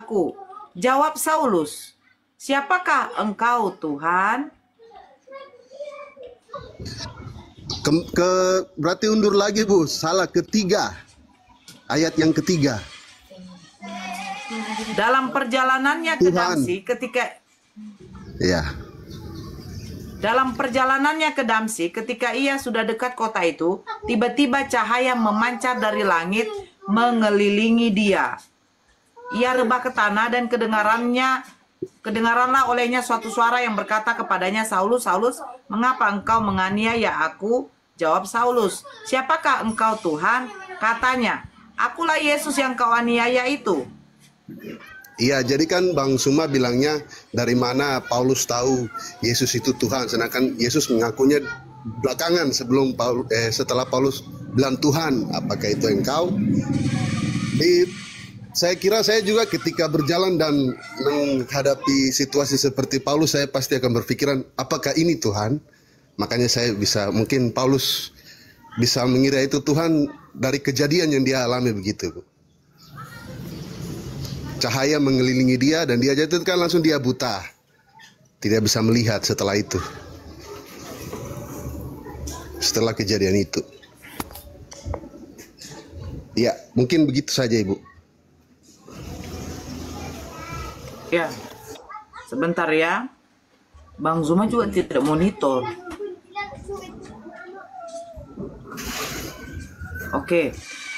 aku?" Jawab Saulus, "Siapakah engkau, Tuhan?" Berarti undur lagi, Bu. Salah ketiga. Ayat yang ketiga. Dalam perjalanannya ke Damsyik ketika ia sudah dekat kota itu, tiba-tiba cahaya memancar dari langit mengelilingi dia. Ia rebah ke tanah dan kedengaranlah olehnya suatu suara yang berkata kepadanya, "Saulus, Saulus, mengapa engkau menganiaya aku?" Jawab Saulus, "Siapakah engkau, Tuhan?" Katanya, "Akulah Yesus yang kau aniaya itu." Iya, jadi kan Bang Suma bilangnya dari mana Paulus tahu Yesus itu Tuhan, sedangkan Yesus mengakunya belakangan setelah Paulus bilang Tuhan, apakah itu engkau? Saya kira saya juga ketika berjalan dan menghadapi situasi seperti Paulus, saya pasti akan berpikiran, apakah ini Tuhan? Makanya saya mungkin Paulus bisa mengira itu Tuhan dari kejadian yang dia alami begitu. Cahaya mengelilingi dia dan dia jatuh kan langsung dia buta. Tidak bisa melihat setelah itu. Setelah kejadian itu. Ya, mungkin begitu saja, Ibu. Ya, sebentar ya. Bang Zuma juga tidak monitor. Oke.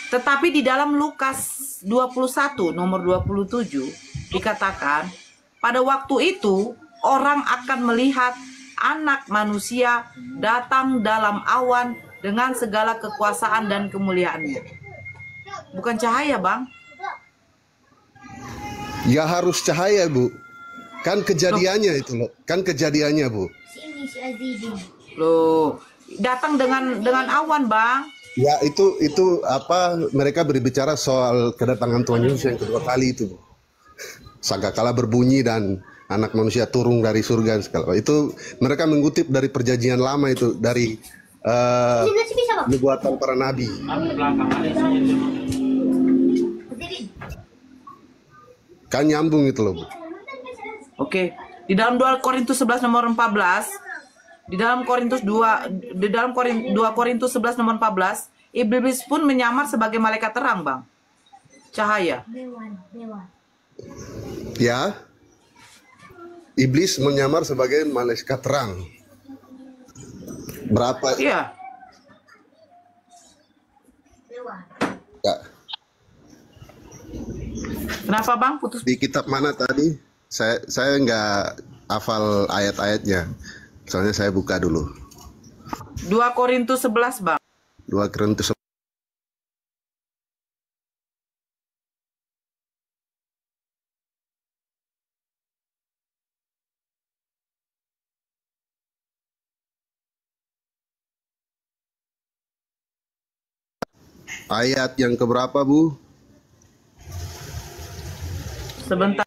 Tetapi di dalam Lukas 21 nomor 27 dikatakan, pada waktu itu orang akan melihat Anak Manusia datang dalam awan dengan segala kekuasaan dan kemuliaannya. Bukan cahaya, Bang? Ya harus cahaya, Bu. Kan kejadiannya itu loh. Kan kejadiannya, Bu. Loh, datang dengan awan, Bang. Ya itu apa mereka berbicara soal kedatangan Tuhan Yesus yang kedua kali itu. Sangkakala berbunyi dan Anak Manusia turun dari surga segala. Itu mereka mengutip dari perjanjian lama itu, dari nubuatan para nabi. Kan nyambung itu loh, Bu. Oke, di dalam 2 Korintus 11 nomor 14, di dalam 2 Korintus 11 nomor 14, iblis pun menyamar sebagai malaikat terang, Bang. Cahaya. Ya. Iblis menyamar sebagai malaikat terang. Berapa? Iya. Ya. Kenapa, Bang? Putus. Di kitab mana tadi? Saya nggak hafal ayat-ayatnya. Soalnya saya buka dulu. 2 Korintus 11, Bang. 2 Korintus. Ayat yang keberapa, Bu? Sebentar.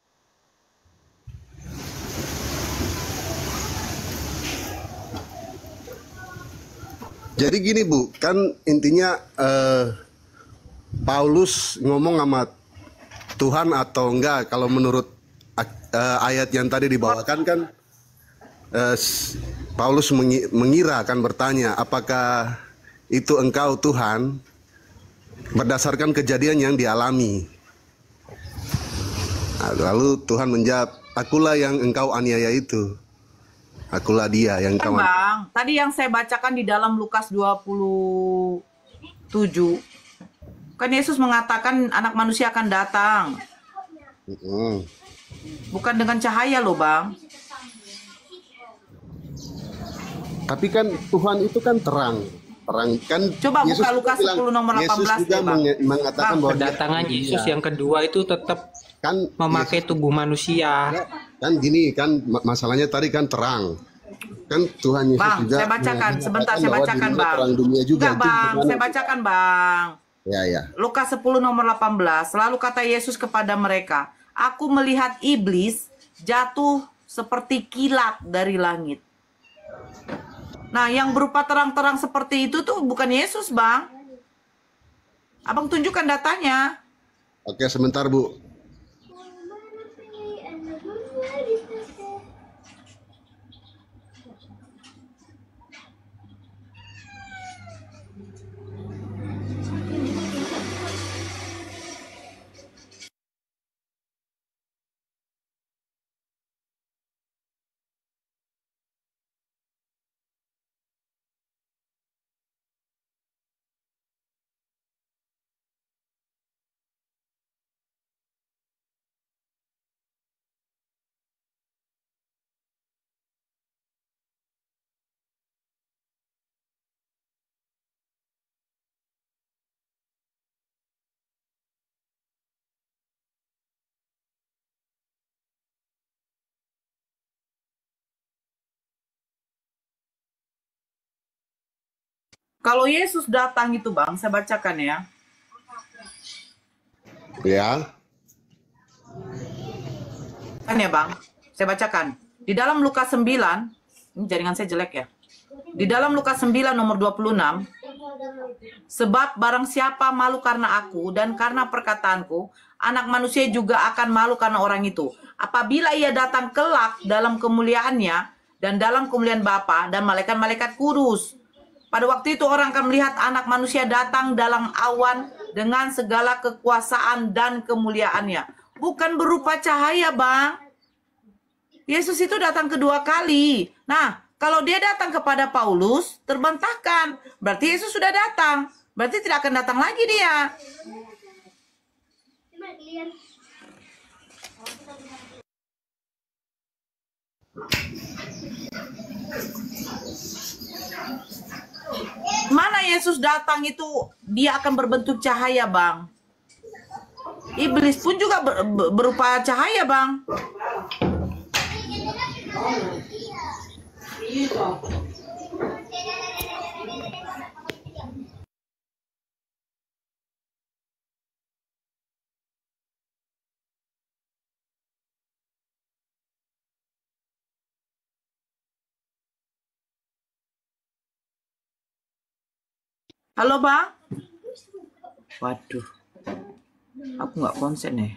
Jadi gini, Bu, kan intinya Paulus ngomong sama Tuhan atau enggak, kalau menurut ayat yang tadi dibawakan kan Paulus mengira, akan bertanya, apakah itu engkau Tuhan, berdasarkan kejadian yang dialami. Nah, lalu Tuhan menjawab, akulah yang engkau aniaya itu. Akulah dia yang engkau aniaya. Bang, tadi yang saya bacakan di dalam Lukas 27, kan Yesus mengatakan Anak Manusia akan datang. Bukan dengan cahaya loh, Bang. Tapi kan Tuhan itu kan terang kan. Coba Yesus buka Lukas 10 nomor 18. Yesus juga mengatakan bahwa kedatangan Yesus yang kedua itu tetap kan memakai tubuh manusia. Kan gini kan masalahnya tadi kan terang. Kan Tuhan Yesus Bang, juga saya bacakan sebentar, saya bacakan, Bang. Terang dunia juga. Enggak, Bang, saya bacakan, Bang. Ya. Lukas 10 nomor 18. Lalu kata Yesus kepada mereka, "Aku melihat iblis jatuh seperti kilat dari langit." Nah, yang berupa terang-terang seperti itu tuh bukan Yesus, Bang. Abang tunjukkan datanya. Oke, sebentar, Bu. Kalau Yesus datang itu Bang, saya bacakan ya. Ya. Kan ya Bang, saya bacakan. Di dalam Lukas 9, ini jaringan saya jelek ya. Di dalam Lukas 9 nomor 26, sebab barang siapa malu karena aku dan karena perkataanku, anak manusia juga akan malu karena orang itu. Apabila ia datang kelak dalam kemuliaannya dan dalam kemuliaan Bapa dan malaikat-malaikat kudus. Pada waktu itu orang akan melihat anak manusia datang dalam awan dengan segala kekuasaan dan kemuliaannya. Bukan berupa cahaya, Bang. Yesus itu datang kedua kali. Nah, kalau dia datang kepada Paulus, terbantahkan. Berarti Yesus sudah datang. Berarti tidak akan datang lagi dia. Mana Yesus datang itu dia akan berbentuk cahaya, Bang. Iblis pun juga berupa cahaya, Bang. Halo, Bang. Waduh. Aku nggak konsen ya.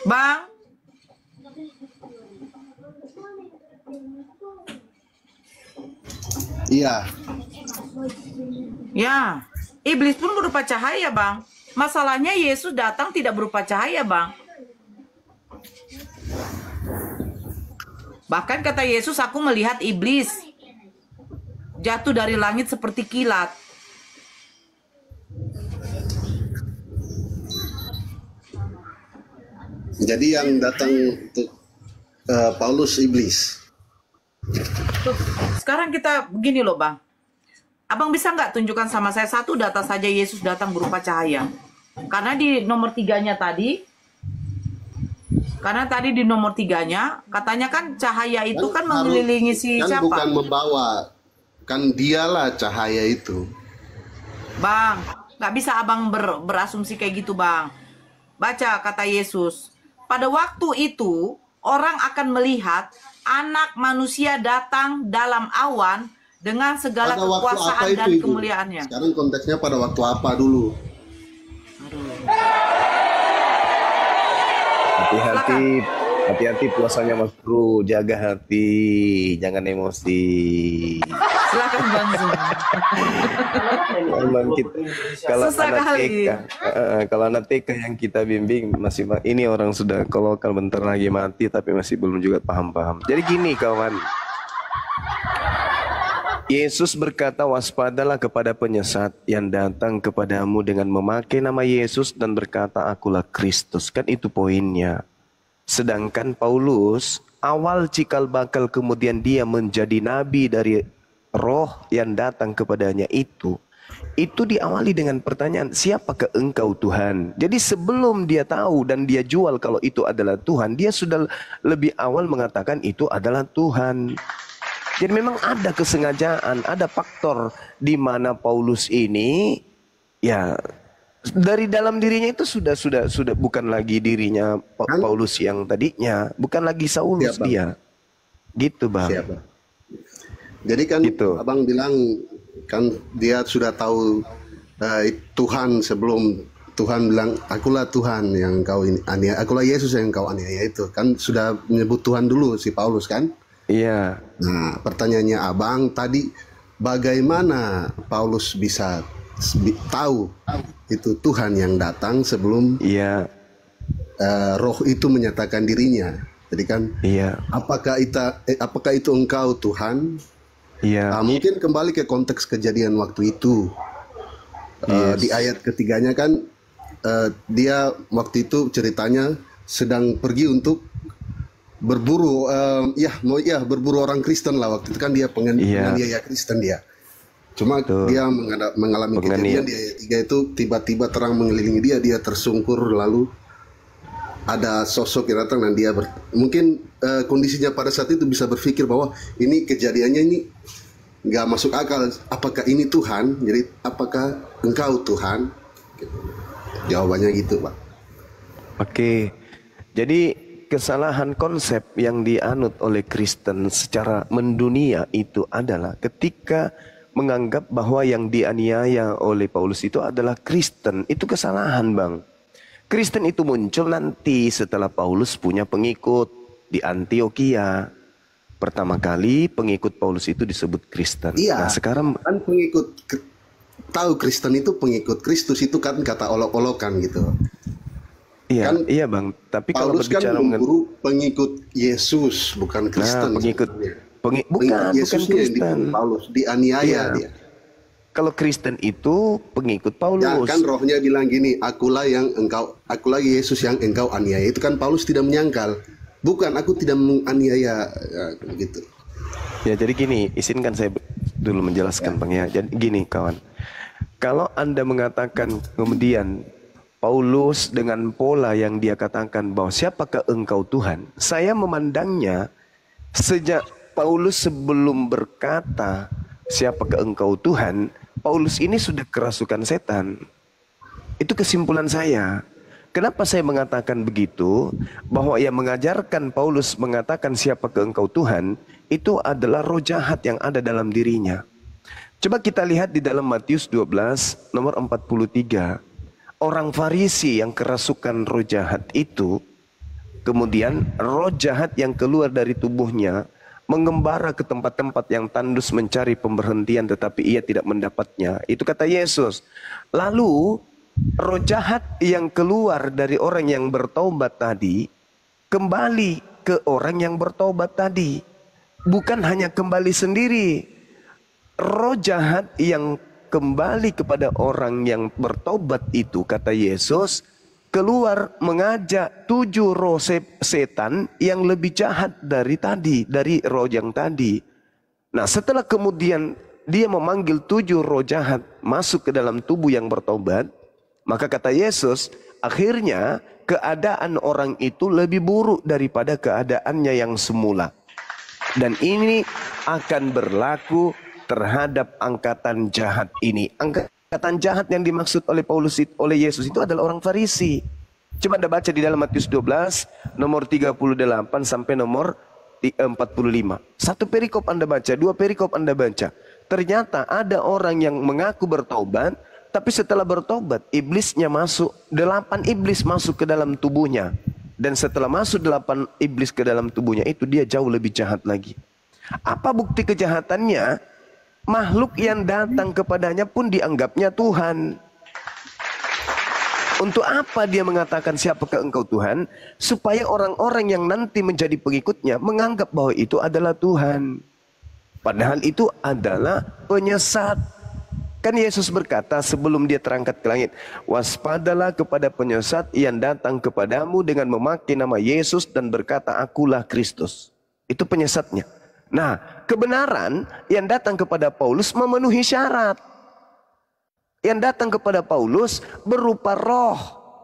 Bang. Iya. Ya, iblis pun berupa cahaya, Bang. Masalahnya Yesus datang tidak berupa cahaya, Bang. Bahkan kata Yesus, aku melihat iblis jatuh dari langit seperti kilat. Jadi yang datang untuk Paulus iblis. Tuh, sekarang kita begini loh, Bang. Abang bisa nggak tunjukkan sama saya satu data saja Yesus datang berupa cahaya? Karena di nomor 3-nya tadi, di nomor 3-nya katanya kan cahaya itu kan mengelilingi si siapa? Bukan membawa, kan dialah cahaya itu. Bang, nggak bisa abang berasumsi kayak gitu, Bang. Baca kata Yesus. Pada waktu itu orang akan melihat anak manusia datang dalam awan dengan segala kekuasaan dan kemuliaannya. Sekarang konteksnya pada waktu apa dulu? Hati-hati puasanya Mas Bro, jaga hati, jangan emosi. Silakan Bang Zul. Memang kita kalau Susah anak kali. TK, kalau anak TK yang kita bimbing masih ini orang sudah kalau kan bentar lagi mati tapi masih belum juga paham-paham. Jadi gini kawan, Yesus berkata waspadalah kepada penyesat yang datang kepadamu dengan memakai nama Yesus dan berkata akulah Kristus. Kan itu poinnya. Sedangkan Paulus awal cikal bakal kemudian dia menjadi nabi dari roh yang datang kepadanya itu diawali dengan pertanyaan, siapakah engkau Tuhan? Jadi sebelum dia tahu dan dia jual kalau itu adalah Tuhan, dia sudah lebih awal mengatakan itu adalah Tuhan. Jadi memang ada kesengajaan, ada faktor di mana Paulus ini ya dari dalam dirinya itu sudah bukan lagi dirinya Paulus yang tadinya, bukan lagi Saulus dia. Gitu, Bang. Siapa? Jadi kan gitu. Abang bilang kan dia sudah tahu Tuhan sebelum Tuhan bilang akulah Tuhan yang kau aniaya, akulah Yesus yang kau aniaya, itu kan sudah menyebut Tuhan dulu si Paulus kan? Iya. Nah, pertanyaannya Abang tadi, bagaimana Paulus bisa tahu itu Tuhan yang datang sebelum roh itu menyatakan dirinya? Jadi kan, apakah itu engkau Tuhan? Mungkin kembali ke konteks kejadian waktu itu. Di ayat ketiganya kan, dia waktu itu ceritanya sedang pergi untuk berburu, berburu orang Kristen lah waktu itu kan, dia penganiaya Kristen dia. Cuma dia mengalami kejadian di ayat 3 itu tiba-tiba terang mengelilingi dia tersungkur lalu ada sosok yang datang dan dia mungkin kondisinya pada saat itu bisa berpikir bahwa ini kejadiannya ini nggak masuk akal. Apakah ini Tuhan? Jadi apakah engkau Tuhan? Jawabannya gitu, Pak. Oke, jadi kesalahan konsep yang dianut oleh Kristen secara mendunia itu adalah ketika menganggap bahwa yang dianiaya oleh Paulus itu adalah Kristen. Itu kesalahan, Bang. Kristen itu muncul nanti setelah Paulus punya pengikut di Antioquia. Pertama kali pengikut Paulus itu disebut Kristen. Iya. Nah, sekarang kan tahu Kristen itu pengikut Kristus itu kan kata olok-olokan gitu. iya, Kan iya, Bang. Tapi kalau Paulus kan berbicara memburu pengikut Yesus, bukan Kristen. pengikut Pengikut bukan Yesusnya yang Kristen. diburu Paulus, dianiaya Iya. dia. Kalau Kristen itu pengikut Paulus. Ya kan rohnya bilang gini, akulah Yesus yang engkau aniaya. Itu kan Paulus tidak menyangkal. Bukan, aku tidak menganiaya, ya, gitu. Ya, jadi gini, izinkan saya dulu menjelaskan, Bang, ya. Jadi gini, kawan. Kalau Anda mengatakan kemudian Paulus dengan pola yang dia katakan bahwa siapakah engkau Tuhan? Saya memandangnya sejak Paulus sebelum berkata siapakah engkau Tuhan, Paulus ini sudah kerasukan setan. Itu kesimpulan saya. Kenapa saya mengatakan begitu? Bahwa yang mengajarkan Paulus mengatakan siapakah engkau Tuhan, itu adalah roh jahat yang ada dalam dirinya. Coba kita lihat di dalam Matius 12 nomor 43. Orang Farisi yang kerasukan roh jahat itu, kemudian roh jahat yang keluar dari tubuhnya mengembara ke tempat-tempat yang tandus mencari pemberhentian tetapi ia tidak mendapatnya. Itu kata Yesus. Lalu roh jahat yang keluar dari orang yang bertobat tadi kembali ke orang yang bertobat tadi. Bukan hanya kembali sendiri. Roh jahat yang kembali kepada orang yang bertobat itu, kata Yesus, keluar mengajak 7 roh setan yang lebih jahat dari roh yang tadi. Nah, setelah kemudian dia memanggil 7 roh jahat masuk ke dalam tubuh yang bertobat, maka kata Yesus, akhirnya keadaan orang itu lebih buruk daripada keadaannya yang semula. Dan ini akan berlaku terhadap angkatan jahat ini. Angkatan jahat yang dimaksud oleh oleh Yesus itu adalah orang Farisi. Coba Anda baca di dalam Matius 12 nomor 38 sampai nomor 45. Satu perikop Anda baca, 2 perikop Anda baca. Ternyata ada orang yang mengaku bertobat, tapi setelah bertobat iblisnya masuk, 8 iblis masuk ke dalam tubuhnya. Dan setelah masuk 8 iblis ke dalam tubuhnya itu, dia jauh lebih jahat lagi. Apa bukti kejahatannya? Makhluk yang datang kepadanya pun dianggapnya Tuhan. Untuk apa dia mengatakan siapakah engkau Tuhan? Supaya orang-orang yang nanti menjadi pengikutnya menganggap bahwa itu adalah Tuhan. Padahal itu adalah penyesat. Kan Yesus berkata sebelum dia terangkat ke langit, waspadalah kepada penyesat yang datang kepadamu dengan memakai nama Yesus dan berkata akulah Kristus. Itu penyesatnya. Nah, kebenaran yang datang kepada Paulus memenuhi syarat. Yang datang kepada Paulus berupa roh,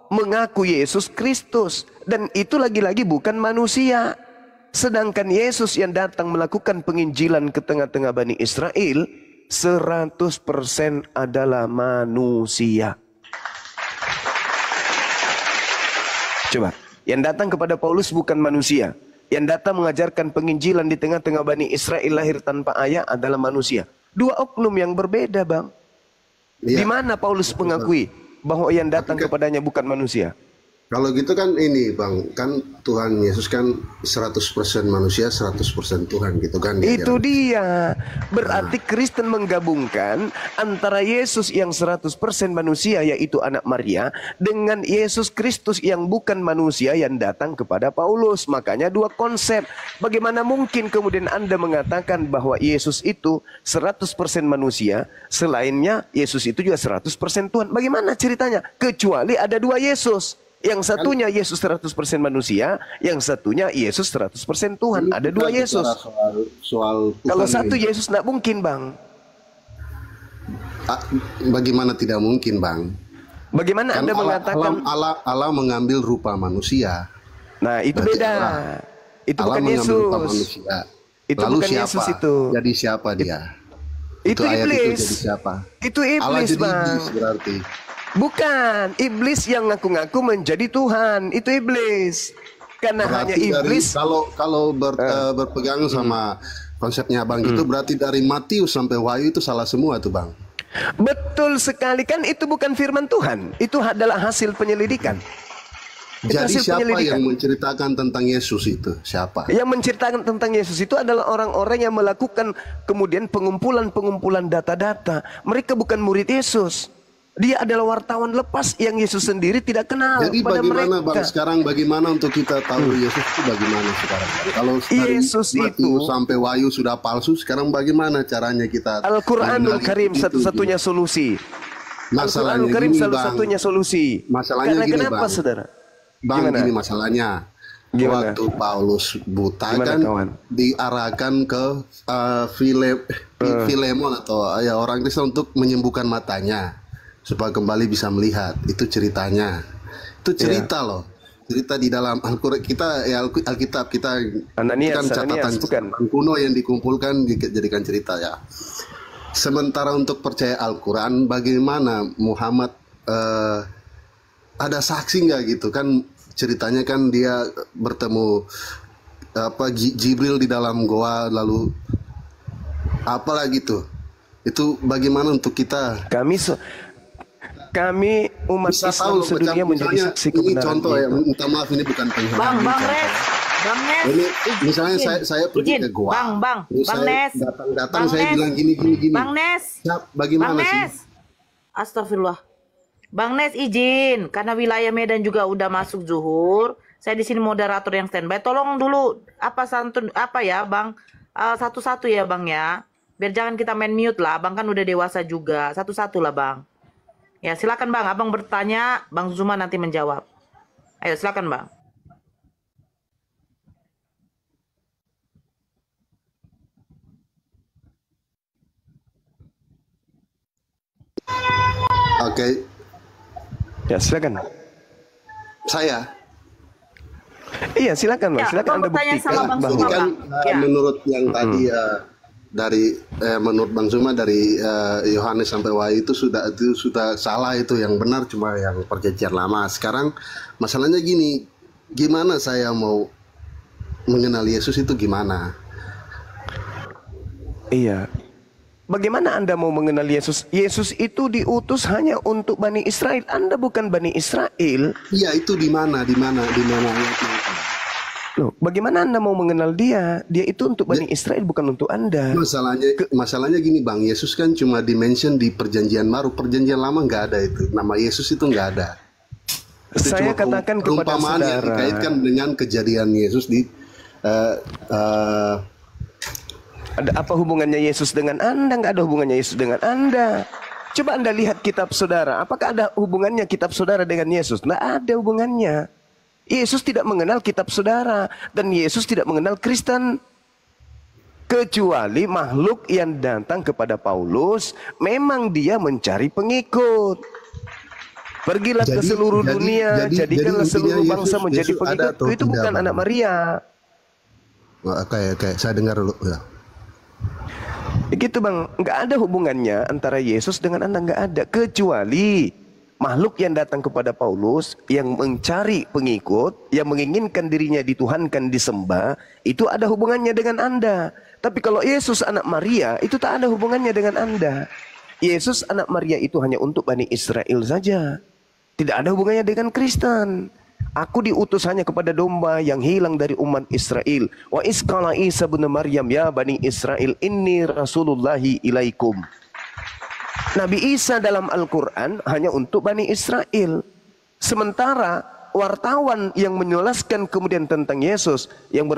mengaku Yesus Kristus. Dan itu lagi-lagi bukan manusia. Sedangkan Yesus yang datang melakukan penginjilan ke tengah-tengah Bani Israel 100% adalah manusia. Coba, yang datang kepada Paulus bukan manusia. Yang datang mengajarkan penginjilan di tengah-tengah Bani Israel lahir tanpa ayah adalah manusia. 2 oknum yang berbeda, Bang. Iya. Di mana Paulus mengakui bahwa yang datang kepadanya bukan manusia? Kalau gitu kan ini Bang, kan Tuhan Yesus kan 100% manusia, 100% Tuhan gitu kan. Itu dia. Berarti Kristen menggabungkan antara Yesus yang 100% manusia yaitu anak Maria dengan Yesus Kristus yang bukan manusia yang datang kepada Paulus. Makanya 2 konsep. Bagaimana mungkin kemudian Anda mengatakan bahwa Yesus itu 100% manusia, selainnya Yesus itu juga 100% Tuhan. Bagaimana ceritanya? Kecuali ada 2 Yesus. Yang satunya Yesus 100% manusia, yang satunya Yesus 100% Tuhan. Ada 2 Yesus. Soal Tuhan. Kalau satu Yesus tidak mungkin, Bang. Bagaimana tidak mungkin, Bang? Bagaimana Kan Anda mengatakan? Allah mengambil rupa manusia. Nah, itu Berarti beda. Allah. Itu Allah bukan mengambil rupa Yesus. manusia. Itu Lalu bukan siapa? Yesus itu. Jadi siapa dia? Itu ayat iblis. itu jadi siapa? Itu Allah iblis, jadi Bang. iblis berarti. Bukan, iblis yang ngaku-ngaku menjadi Tuhan. Itu iblis. Karena hanya Berarti dari, iblis. kalau berpegang sama konsepnya Bang itu berarti dari Matius sampai Wahyu itu salah semua tuh Bang. Betul sekali, kan itu bukan firman Tuhan. Itu adalah hasil penyelidikan. Itu Jadi hasil siapa penyelidikan. yang menceritakan tentang Yesus itu? Siapa? Yang menceritakan tentang Yesus itu adalah orang-orang yang melakukan kemudian pengumpulan data-data. Mereka bukan murid Yesus. Dia adalah wartawan lepas yang Yesus sendiri tidak kenal. Jadi pada bagaimana mereka. Bang sekarang bagaimana untuk kita tahu Yesus itu bagaimana sekarang? Kalau dari Yesus Matius itu sampai Wahyu sudah palsu, sekarang bagaimana caranya kita Al-Quranul mengenali Karim itu, satu-satunya gitu? solusi. Masalahnya Al-Quranul Karim gini, satu-satunya solusi. Masalahnya Karena gini, kenapa, Bang. saudara? Bang, Gimana? gini masalahnya. Gimana? Waktu Paulus buta Gimana, kan kawan? diarahkan ke Filemon atau ya orang Kristen untuk menyembuhkan matanya supaya kembali bisa melihat. Itu ceritanya. Itu cerita loh. Cerita di dalam Al-Quran kita ya Alkitab kita Ananias, bukan catatan kuno yang dikumpulkan dijadikan cerita ya. Sementara untuk percaya Al-Quran, bagaimana Muhammad ada saksi nggak gitu kan? Ceritanya kan dia bertemu Jibril di dalam goa, lalu apalagi tuh? Itu bagaimana untuk kita? Kami umat Bisa Islam tahu sedunia menjadi misalnya saksi ini kebenaran contoh ya, itu. minta maaf ini bukan penghinaan. Bang contoh. Nes, Bang Nes. Ini misalnya saya pergi Izin. ke goa. Bang Terus saya Nes. datang Bang saya Nes. bilang gini. Bang Nes. Bagaimana Bang sih? Nes. Astagfirullah. Bang Nes izin, karena wilayah Medan juga udah masuk zuhur. Saya di sini moderator yang standby. Tolong dulu ya Bang, satu-satu ya Bang ya. Biar jangan kita main mute lah. Bang kan udah dewasa juga. Satu-satu lah Bang. Ya silakan Bang. Abang bertanya, Bang Zuma nanti menjawab. Ayo silakan Bang. Oke, Ya, silakan. saya Iya, silakan, Bang. Ya, Silakan Abang Anda bertanya buktikan sama Bang bahwa ini Zuma, kan Bang. Ya. menurut yang tadi dari menurut Bang Zuma dari Yohanes sampai Wahyu itu sudah salah, itu yang benar cuma yang perjanjian lama. Sekarang masalahnya gini, gimana saya mau mengenal Yesus itu gimana? iya. Bagaimana Anda mau mengenal Yesus? Yesus itu diutus hanya untuk Bani Israel. Anda bukan Bani Israel. Iya, itu di mana ayatnya? Loh, bagaimana Anda mau mengenal dia? Dia itu untuk Bani Israel, bukan untuk Anda. Masalahnya gini Bang, Yesus kan cuma dimention di perjanjian baru, perjanjian lama nggak ada itu. Nama Yesus itu nggak ada. Itu Saya cuma katakan kepada perumpamaan yang saudara. dikaitkan dengan kejadian Yesus di Ada apa hubungannya Yesus dengan Anda? Nggak ada hubungannya Yesus dengan Anda. Coba Anda lihat kitab saudara. Apakah ada hubungannya kitab saudara dengan Yesus? Nggak ada hubungannya. Yesus tidak mengenal kitab saudara. Dan Yesus tidak mengenal Kristen. Kecuali makhluk yang datang kepada Paulus, memang dia mencari pengikut. Pergilah ke seluruh dunia, jadikanlah seluruh bangsa menjadi pengikut. Itu bukan anak Maria. Oke, saya dengar dulu ya. Begitu Bang, nggak ada hubungannya antara Yesus dengan Anda, nggak ada. Kecuali makhluk yang datang kepada Paulus, yang mencari pengikut, yang menginginkan dirinya dituhankan, disembah, itu ada hubungannya dengan Anda. Tapi kalau Yesus anak Maria, itu tak ada hubungannya dengan Anda. Yesus anak Maria itu hanya untuk Bani Israel saja. Tidak ada hubungannya dengan Kristen. Aku diutus hanya kepada domba yang hilang dari umat Israel. Wa isqala Isa bin Maryam ya Bani Israel inni rasulullahi ilaikum. Nabi Isa dalam Al-Quran hanya untuk Bani Israel. Sementara wartawan yang menjelaskan kemudian tentang Yesus yang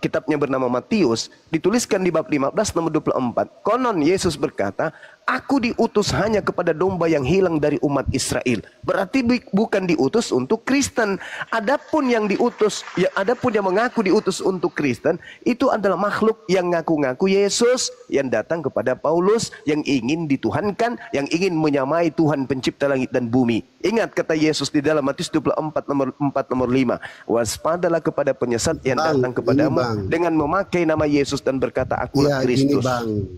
kitabnya bernama Matius, dituliskan di bab 15 nomor 24. Konon Yesus berkata, Aku diutus hanya kepada domba yang hilang dari umat Israel. Berarti bukan diutus untuk Kristen. Adapun yang diutus, adapun yang mengaku diutus untuk Kristen, itu adalah makhluk yang ngaku-ngaku Yesus, yang datang kepada Paulus, yang ingin dituhankan, yang ingin menyamai Tuhan pencipta langit dan bumi. Ingat kata Yesus di dalam Matius 24 nomor 4 nomor 5. Waspadalah kepada penyesat yang datang kepadamu dengan memakai nama Yesus dan berkata, akulah Kristus.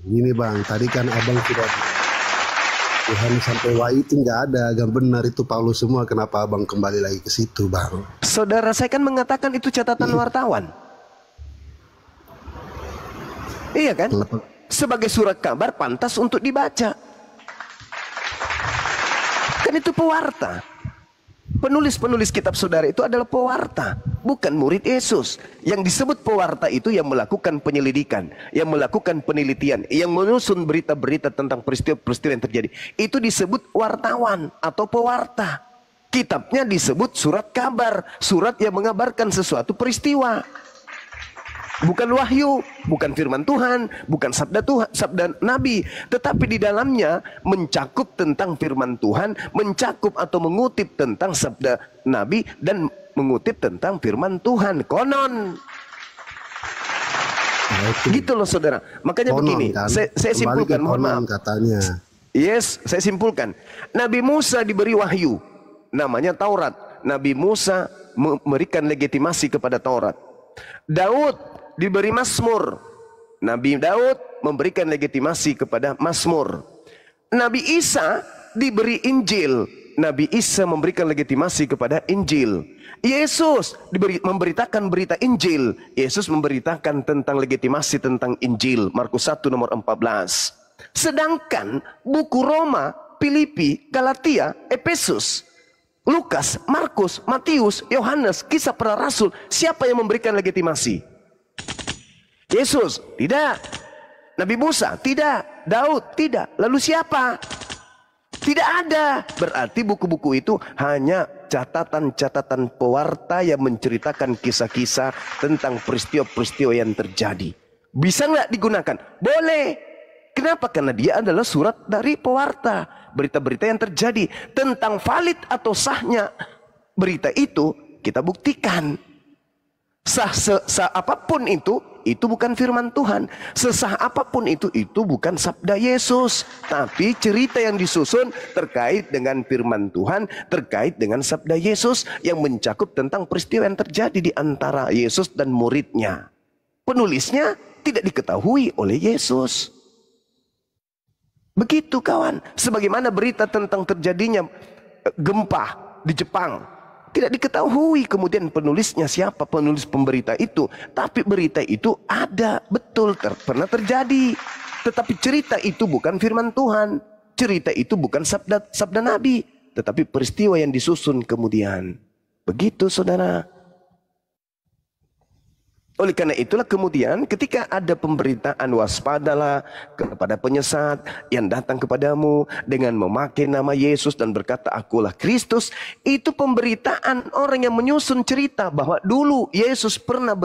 Gini bang, tadi kan abang sudah Tuhan sampai wahyu itu nggak ada, yang benar itu Paulus semua. Kenapa abang kembali lagi ke situ bang? Saudara, saya kan mengatakan itu catatan wartawan. Iya kan? Sebagai surat kabar pantas untuk dibaca. Kan itu pewarta. Penulis-penulis kitab saudara itu adalah pewarta, bukan murid Yesus. Yang disebut pewarta itu yang melakukan penyelidikan, yang melakukan penelitian, yang menyusun berita-berita tentang peristiwa-peristiwa yang terjadi. Itu disebut wartawan atau pewarta. Kitabnya disebut surat kabar, surat yang mengabarkan sesuatu peristiwa. Bukan wahyu, bukan firman Tuhan, bukan sabda Tuhan, sabda Nabi, tetapi di dalamnya mencakup tentang firman Tuhan, mencakup atau mengutip tentang sabda Nabi dan mengutip tentang firman Tuhan. Konon. Gitu loh saudara. Makanya begini, kan? saya simpulkan, mohon maaf. Katanya. Yes, saya simpulkan. Nabi Musa diberi wahyu, namanya Taurat. Nabi Musa memberikan legitimasi kepada Taurat. Daud diberi Mazmur. Nabi Daud memberikan legitimasi kepada Mazmur. Nabi Isa diberi Injil. Nabi Isa memberikan legitimasi kepada Injil. Yesus memberitakan berita Injil. Yesus memberitakan tentang legitimasi tentang Injil. Markus 1 nomor 14. Sedangkan buku Roma, Filipi, Galatia, Efesus, Lukas, Markus, Matius, Yohanes, Kisah Para Rasul, siapa yang memberikan legitimasi? Yesus? Tidak. Nabi Musa? Tidak. Daud? Tidak. Lalu siapa? Tidak ada. Berarti buku-buku itu hanya catatan-catatan pewarta yang menceritakan kisah-kisah tentang peristiwa-peristiwa yang terjadi. Bisa nggak digunakan? Boleh. Kenapa? Karena dia adalah surat dari pewarta. Berita-berita yang terjadi. Tentang valid atau sahnya berita itu kita buktikan. Sah apapun itu bukan firman Tuhan. Sesah apapun itu bukan sabda Yesus. Tapi cerita yang disusun terkait dengan firman Tuhan, terkait dengan sabda Yesus yang mencakup tentang peristiwa yang terjadi di antara Yesus dan muridnya. Penulisnya tidak diketahui oleh Yesus. Begitu kawan. Sebagaimana berita tentang terjadinya gempa di Jepang. Tidak diketahui kemudian penulisnya siapa, penulis pemberita itu. Tapi berita itu ada, betul, pernah terjadi. Tetapi cerita itu bukan firman Tuhan. Cerita itu bukan sabda Nabi. Tetapi peristiwa yang disusun kemudian. Begitu saudara. Oleh karena itulah kemudian ketika ada pemberitaan waspadalah kepada penyesat yang datang kepadamu dengan memakai nama Yesus dan berkata akulah Kristus. Itu pemberitaan orang yang menyusun cerita bahwa dulu Yesus pernah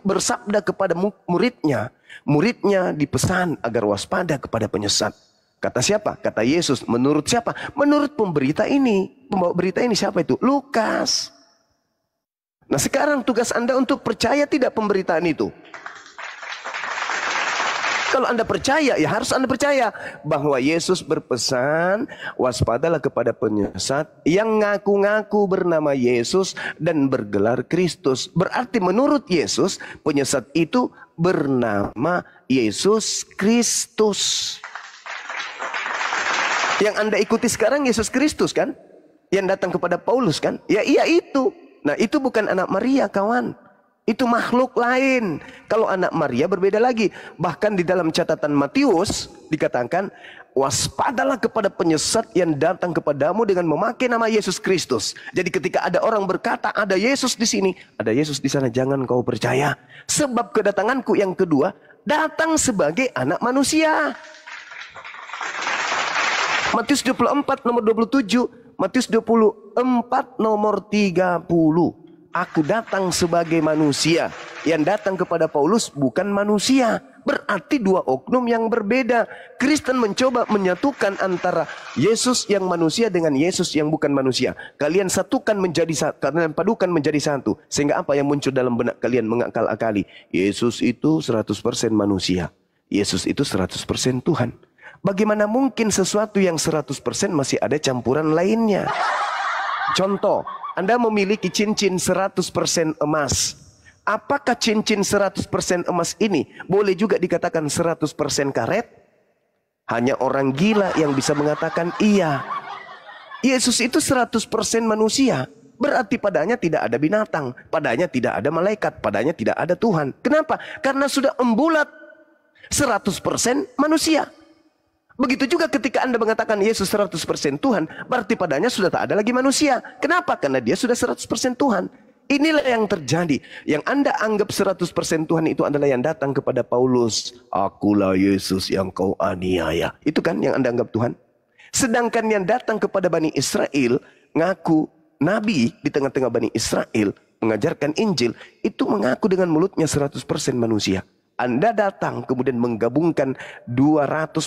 bersabda kepada muridnya. Muridnya dipesan agar waspada kepada penyesat. Kata siapa? Kata Yesus. Menurut siapa? Menurut pemberita ini. Pembawa berita ini siapa itu? Lukas. Nah sekarang tugas Anda untuk percaya tidak pemberitaan itu. Kalau Anda percaya, ya harus Anda percaya bahwa Yesus berpesan waspadalah kepada penyesat yang ngaku-ngaku bernama Yesus dan bergelar Kristus. Berarti menurut Yesus penyesat itu bernama Yesus Kristus. Yang Anda ikuti sekarang Yesus Kristus kan? Yang datang kepada Paulus kan? Ya iya itu. Nah itu bukan anak Maria kawan. Itu makhluk lain. Kalau anak Maria berbeda lagi. Bahkan di dalam catatan Matius dikatakan waspadalah kepada penyesat yang datang kepadamu dengan memakai nama Yesus Kristus. Jadi ketika ada orang berkata ada Yesus di sini, ada Yesus di sana, jangan kau percaya. Sebab kedatanganku yang kedua datang sebagai anak manusia. Matius 24 nomor 27. Matius 24 nomor 30. Aku datang sebagai manusia. Yang datang kepada Paulus bukan manusia. Berarti dua oknum yang berbeda. Kristen mencoba menyatukan antara Yesus yang manusia dengan Yesus yang bukan manusia. Kalian satukan menjadi satu, kalian padukan menjadi satu. Sehingga apa yang muncul dalam benak kalian mengakal-akali? Yesus itu 100% manusia. Yesus itu 100% Tuhan. Bagaimana mungkin sesuatu yang 100% masih ada campuran lainnya? Contoh, Anda memiliki cincin 100% emas. Apakah cincin 100% emas ini boleh juga dikatakan 100% karet? Hanya orang gila yang bisa mengatakan iya. Yesus itu 100% manusia. Berarti padanya tidak ada binatang, padanya tidak ada malaikat, padanya tidak ada Tuhan. Kenapa? Karena sudah embulat 100% manusia. Begitu juga ketika Anda mengatakan Yesus 100% Tuhan, berarti padanya sudah tak ada lagi manusia. Kenapa? Karena dia sudah 100% Tuhan. Inilah yang terjadi. Yang Anda anggap 100% Tuhan itu adalah yang datang kepada Paulus. Akulah Yesus yang kau aniaya. Itu kan yang Anda anggap Tuhan. Sedangkan yang datang kepada Bani Israel, ngaku Nabi di tengah-tengah Bani Israel, mengajarkan Injil, itu mengaku dengan mulutnya 100% manusia. Anda datang kemudian menggabungkan 200%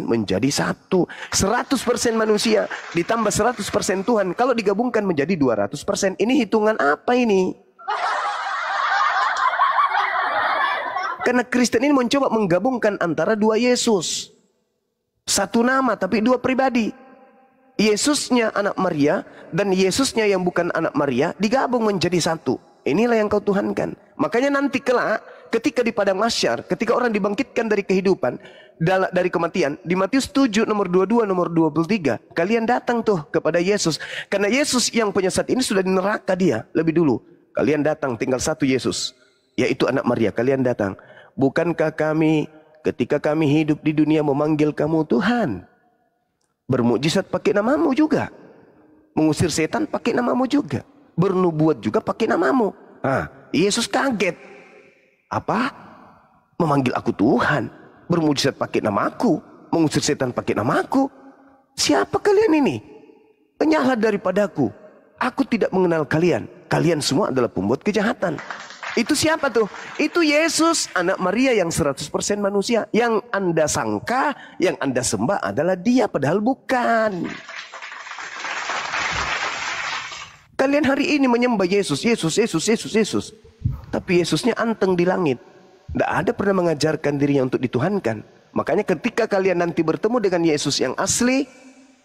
menjadi satu. 100% manusia ditambah 100% Tuhan. Kalau digabungkan menjadi 200%. Ini hitungan apa ini? Karena Kristen ini mencoba menggabungkan antara dua Yesus. Satu nama tapi dua pribadi. Yesusnya anak Maria dan Yesusnya yang bukan anak Maria digabung menjadi satu. Inilah yang kau tuhankan. Makanya nanti kelak ketika di padang mahsyar, ketika orang dibangkitkan dari kehidupan, dari kematian, di Matius 7 nomor 22 nomor 23, kalian datang tuh kepada Yesus. Karena Yesus yang penyesat ini sudah di neraka dia lebih dulu. Kalian datang, tinggal satu Yesus, yaitu anak Maria. Kalian datang. Bukankah kami ketika kami hidup di dunia memanggil kamu Tuhan? Bermukjizat pakai namamu juga. Mengusir setan pakai namamu juga. Bernubuat juga pakai namamu. Yesus kaget. Apa? Memanggil aku Tuhan, bermujizat pakai namaku, mengusir setan pakai namaku. Siapa kalian ini? Penyala daripadaku. Aku tidak mengenal kalian. Kalian semua adalah pembuat kejahatan. Itu siapa tuh? Itu Yesus, anak Maria yang 100% manusia. Yang Anda sangka, yang Anda sembah adalah dia, padahal bukan. Kalian hari ini menyembah Yesus, Yesus, Yesus, Yesus, Yesus. Tapi Yesusnya anteng di langit. Tidak ada pernah mengajarkan dirinya untuk dituhankan. Makanya ketika kalian nanti bertemu dengan Yesus yang asli,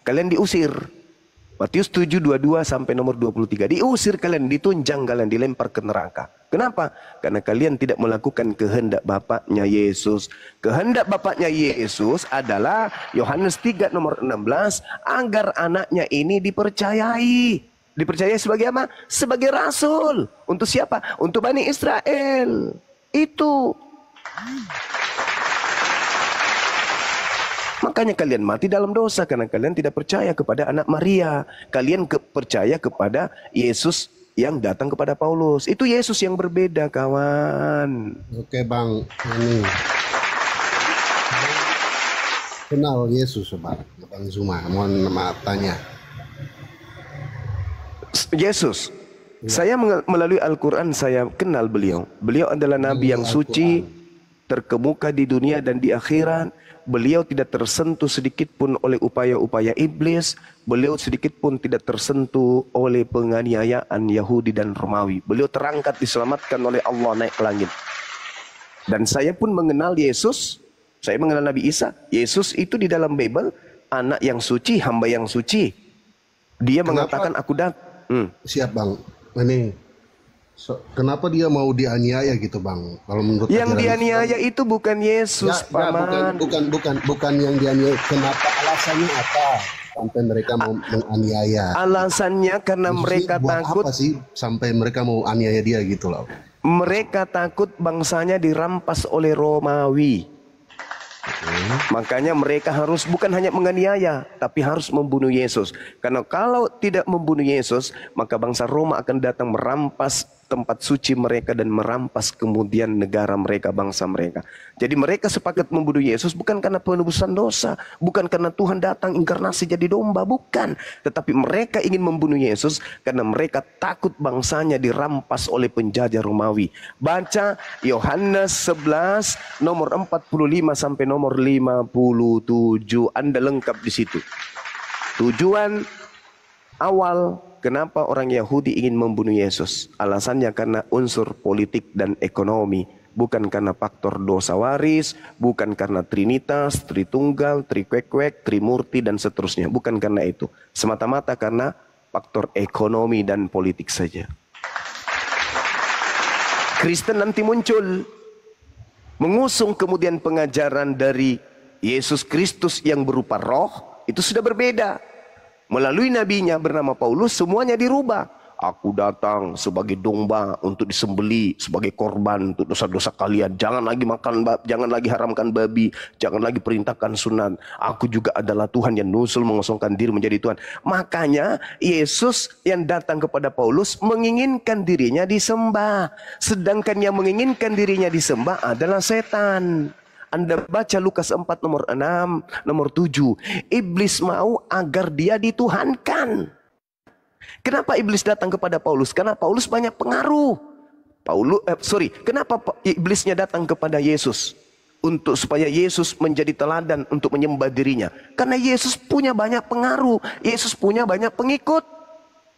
kalian diusir. Matius 7:22 sampai nomor 23. Diusir kalian, ditunjang kalian, dilempar ke neraka. Kenapa? Karena kalian tidak melakukan kehendak Bapaknya Yesus. Kehendak Bapaknya Yesus adalah Yohanes 3 nomor 16. Agar anaknya ini dipercayai. Dipercaya sebagai apa? Sebagai rasul. Untuk siapa? Untuk Bani Israel. Itu. Makanya kalian mati dalam dosa. Karena kalian tidak percaya kepada anak Maria. Kalian percaya kepada Yesus yang datang kepada Paulus. Itu Yesus yang berbeda, kawan. Oke Bang, ini kenal Yesus Bang Zuma. Mohon maaf tanya. Yesus, saya melalui Al-Quran saya kenal beliau. Beliau adalah Nabi yang suci, terkemuka di dunia dan di akhirat. Beliau tidak tersentuh sedikit pun oleh upaya-upaya iblis. Beliau sedikit pun tidak tersentuh oleh penganiayaan Yahudi dan Romawi. Beliau terangkat, diselamatkan oleh Allah, naik ke langit. Dan saya pun mengenal Yesus. Saya mengenal Nabi Isa. Yesus itu di dalam Bible anak yang suci, hamba yang suci. Dia mengatakan aku datang. Siap Bang. Ini kenapa dia mau dianiaya gitu Bang? Kalau menurut yang dianiaya itu bukan Yesus, Paman. Bukan yang dianiaya. Kenapa, alasannya apa sampai mereka mau menganiaya? Alasannya karena mereka takut. Apa sih sampai mereka mau aniaya dia gitu loh? Mereka takut bangsanya dirampas oleh Romawi. Makanya mereka harus bukan hanya menganiaya, tapi harus membunuh Yesus. Karena kalau tidak membunuh Yesus, maka bangsa Roma akan datang merampas tempat suci mereka dan merampas kemudian negara mereka, bangsa mereka. Jadi mereka sepakat membunuh Yesus bukan karena penebusan dosa, bukan karena Tuhan datang inkarnasi jadi domba, bukan. Tetapi mereka ingin membunuh Yesus karena mereka takut bangsanya dirampas oleh penjajah Romawi. Baca Yohanes 11 nomor 45 sampai nomor 57. Anda lengkap di situ. Tujuan awal kenapa orang Yahudi ingin membunuh Yesus? Alasannya karena unsur politik dan ekonomi. Bukan karena faktor dosa waris, bukan karena Trinitas, Tritunggal, Trikwek-kwek, Trimurti, dan seterusnya. Bukan karena itu. Semata-mata karena faktor ekonomi dan politik saja. Kristen nanti muncul, mengusung kemudian pengajaran dari Yesus Kristus yang berupa roh, itu sudah berbeda. Melalui nabinya bernama Paulus, semuanya dirubah. Aku datang sebagai domba untuk disembeli, sebagai korban untuk dosa-dosa kalian. Jangan lagi jangan lagi haramkan babi, jangan lagi perintahkan sunat. Aku juga adalah Tuhan yang nusul mengosongkan diri menjadi Tuhan. Makanya Yesus yang datang kepada Paulus menginginkan dirinya disembah. Sedangkan yang menginginkan dirinya disembah adalah setan. Anda baca Lukas 4 nomor 6, nomor 7. Iblis mau agar dia dituhankan. Kenapa iblis datang kepada Paulus? Karena Paulus banyak pengaruh. Kenapa iblisnya datang kepada Yesus? Supaya Yesus menjadi teladan untuk menyembah dirinya. Karena Yesus punya banyak pengaruh. Yesus punya banyak pengikut.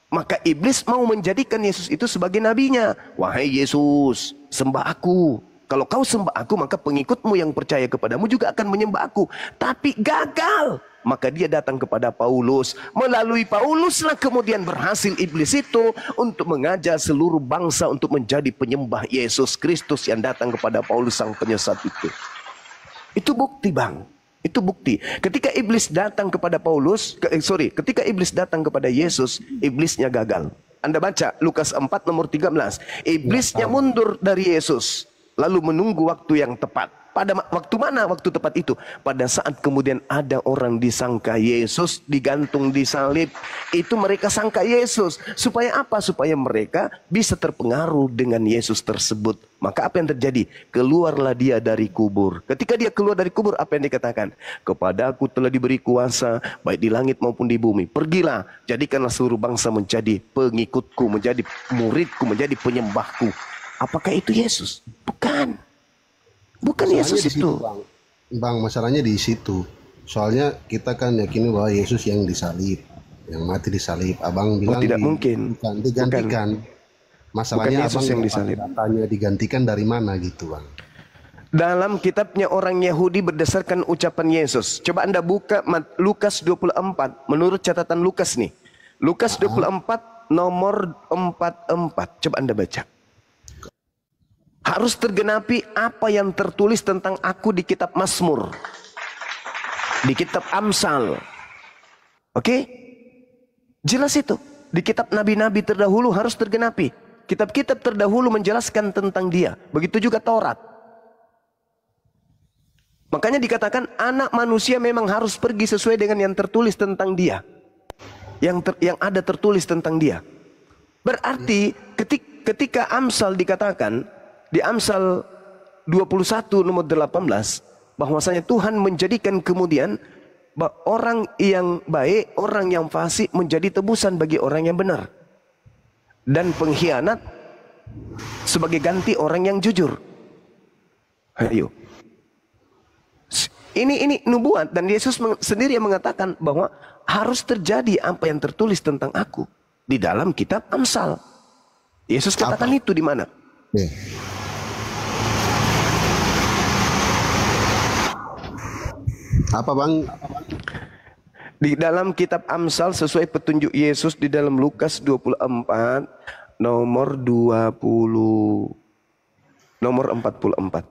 Maka iblis mau menjadikan Yesus itu sebagai nabinya. Wahai Yesus, sembah aku. Kalau kau sembah aku, maka pengikutmu yang percaya kepadamu juga akan menyembah aku. Tapi gagal. Maka dia datang kepada Paulus. Melalui Pauluslah kemudian berhasil iblis itu untuk mengajak seluruh bangsa untuk menjadi penyembah Yesus Kristus yang datang kepada Paulus sang penyesat itu. Itu bukti, Bang. Itu bukti. Ketika iblis datang kepada ketika iblis datang kepada Yesus, iblisnya gagal. Anda baca Lukas 4 nomor 13. Iblisnya mundur dari Yesus, lalu menunggu waktu yang tepat. Pada waktu mana waktu tepat itu? Pada saat kemudian ada orang disangka Yesus, digantung di salib. Itu mereka sangka Yesus. Supaya apa? Supaya mereka bisa terpengaruh dengan Yesus tersebut. Maka apa yang terjadi? Keluarlah dia dari kubur. Ketika dia keluar dari kubur, apa yang dikatakan? Kepadaku telah diberi kuasa, baik di langit maupun di bumi. Pergilah, jadikanlah seluruh bangsa menjadi pengikutku, menjadi muridku, menjadi penyembahku. Apakah itu Yesus? Bukan. Bukan Yesus itu. Bang, masalahnya di situ. Soalnya kita kan yakini bahwa Yesus yang disalib, yang mati disalib. Abang bilang tidak mungkin. Bukan, digantikan. Masalahnya Yesus abang yang disalib. Datanya digantikan dari mana gitu, Bang? Dalam kitabnya orang Yahudi berdasarkan ucapan Yesus. Coba Anda buka Lukas 24. Menurut catatan Lukas nih. Lukas 24 nomor 44. Coba Anda baca. Harus tergenapi apa yang tertulis tentang aku di kitab Mazmur, di kitab Amsal. Oke? Jelas itu. Di kitab nabi-nabi terdahulu harus tergenapi. Kitab-kitab terdahulu menjelaskan tentang dia. Begitu juga Taurat. Makanya dikatakan anak manusia memang harus pergi sesuai dengan yang tertulis tentang dia. Yang ada tertulis tentang dia. Berarti ketika Amsal dikatakan, di Amsal 21 nomor 18, bahwasanya Tuhan menjadikan kemudian orang yang baik, orang yang fasik menjadi tebusan bagi orang yang benar. Dan pengkhianat sebagai ganti orang yang jujur. Ayo. Ini nubuat, dan Yesus sendiri yang mengatakan bahwa harus terjadi apa yang tertulis tentang aku di dalam kitab Amsal. Yesus katakan itu di mana? Apa, Bang? Di dalam kitab Amsal sesuai petunjuk Yesus di dalam Lukas 24 nomor 44.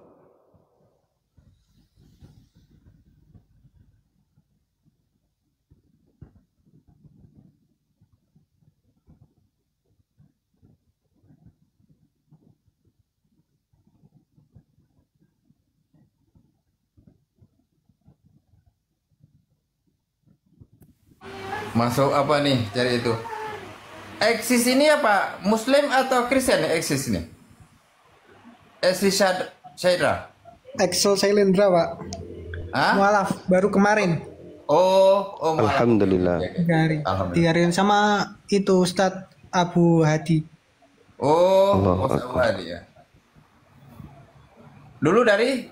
Masuk apa nih cari itu? Eksis ini apa? Muslim atau Kristen ya eksis ini? Eksis Syedra. Excel Sailendra, Pak. Hah? Mualaf baru kemarin. Oh, malah. Alhamdulillah. 3 hari. Alhamdulillah. 3 hari sama itu Ustadz Abu Hadi. Oh, Allahu Ustaz Akbar. Wadi ya. Dulu dari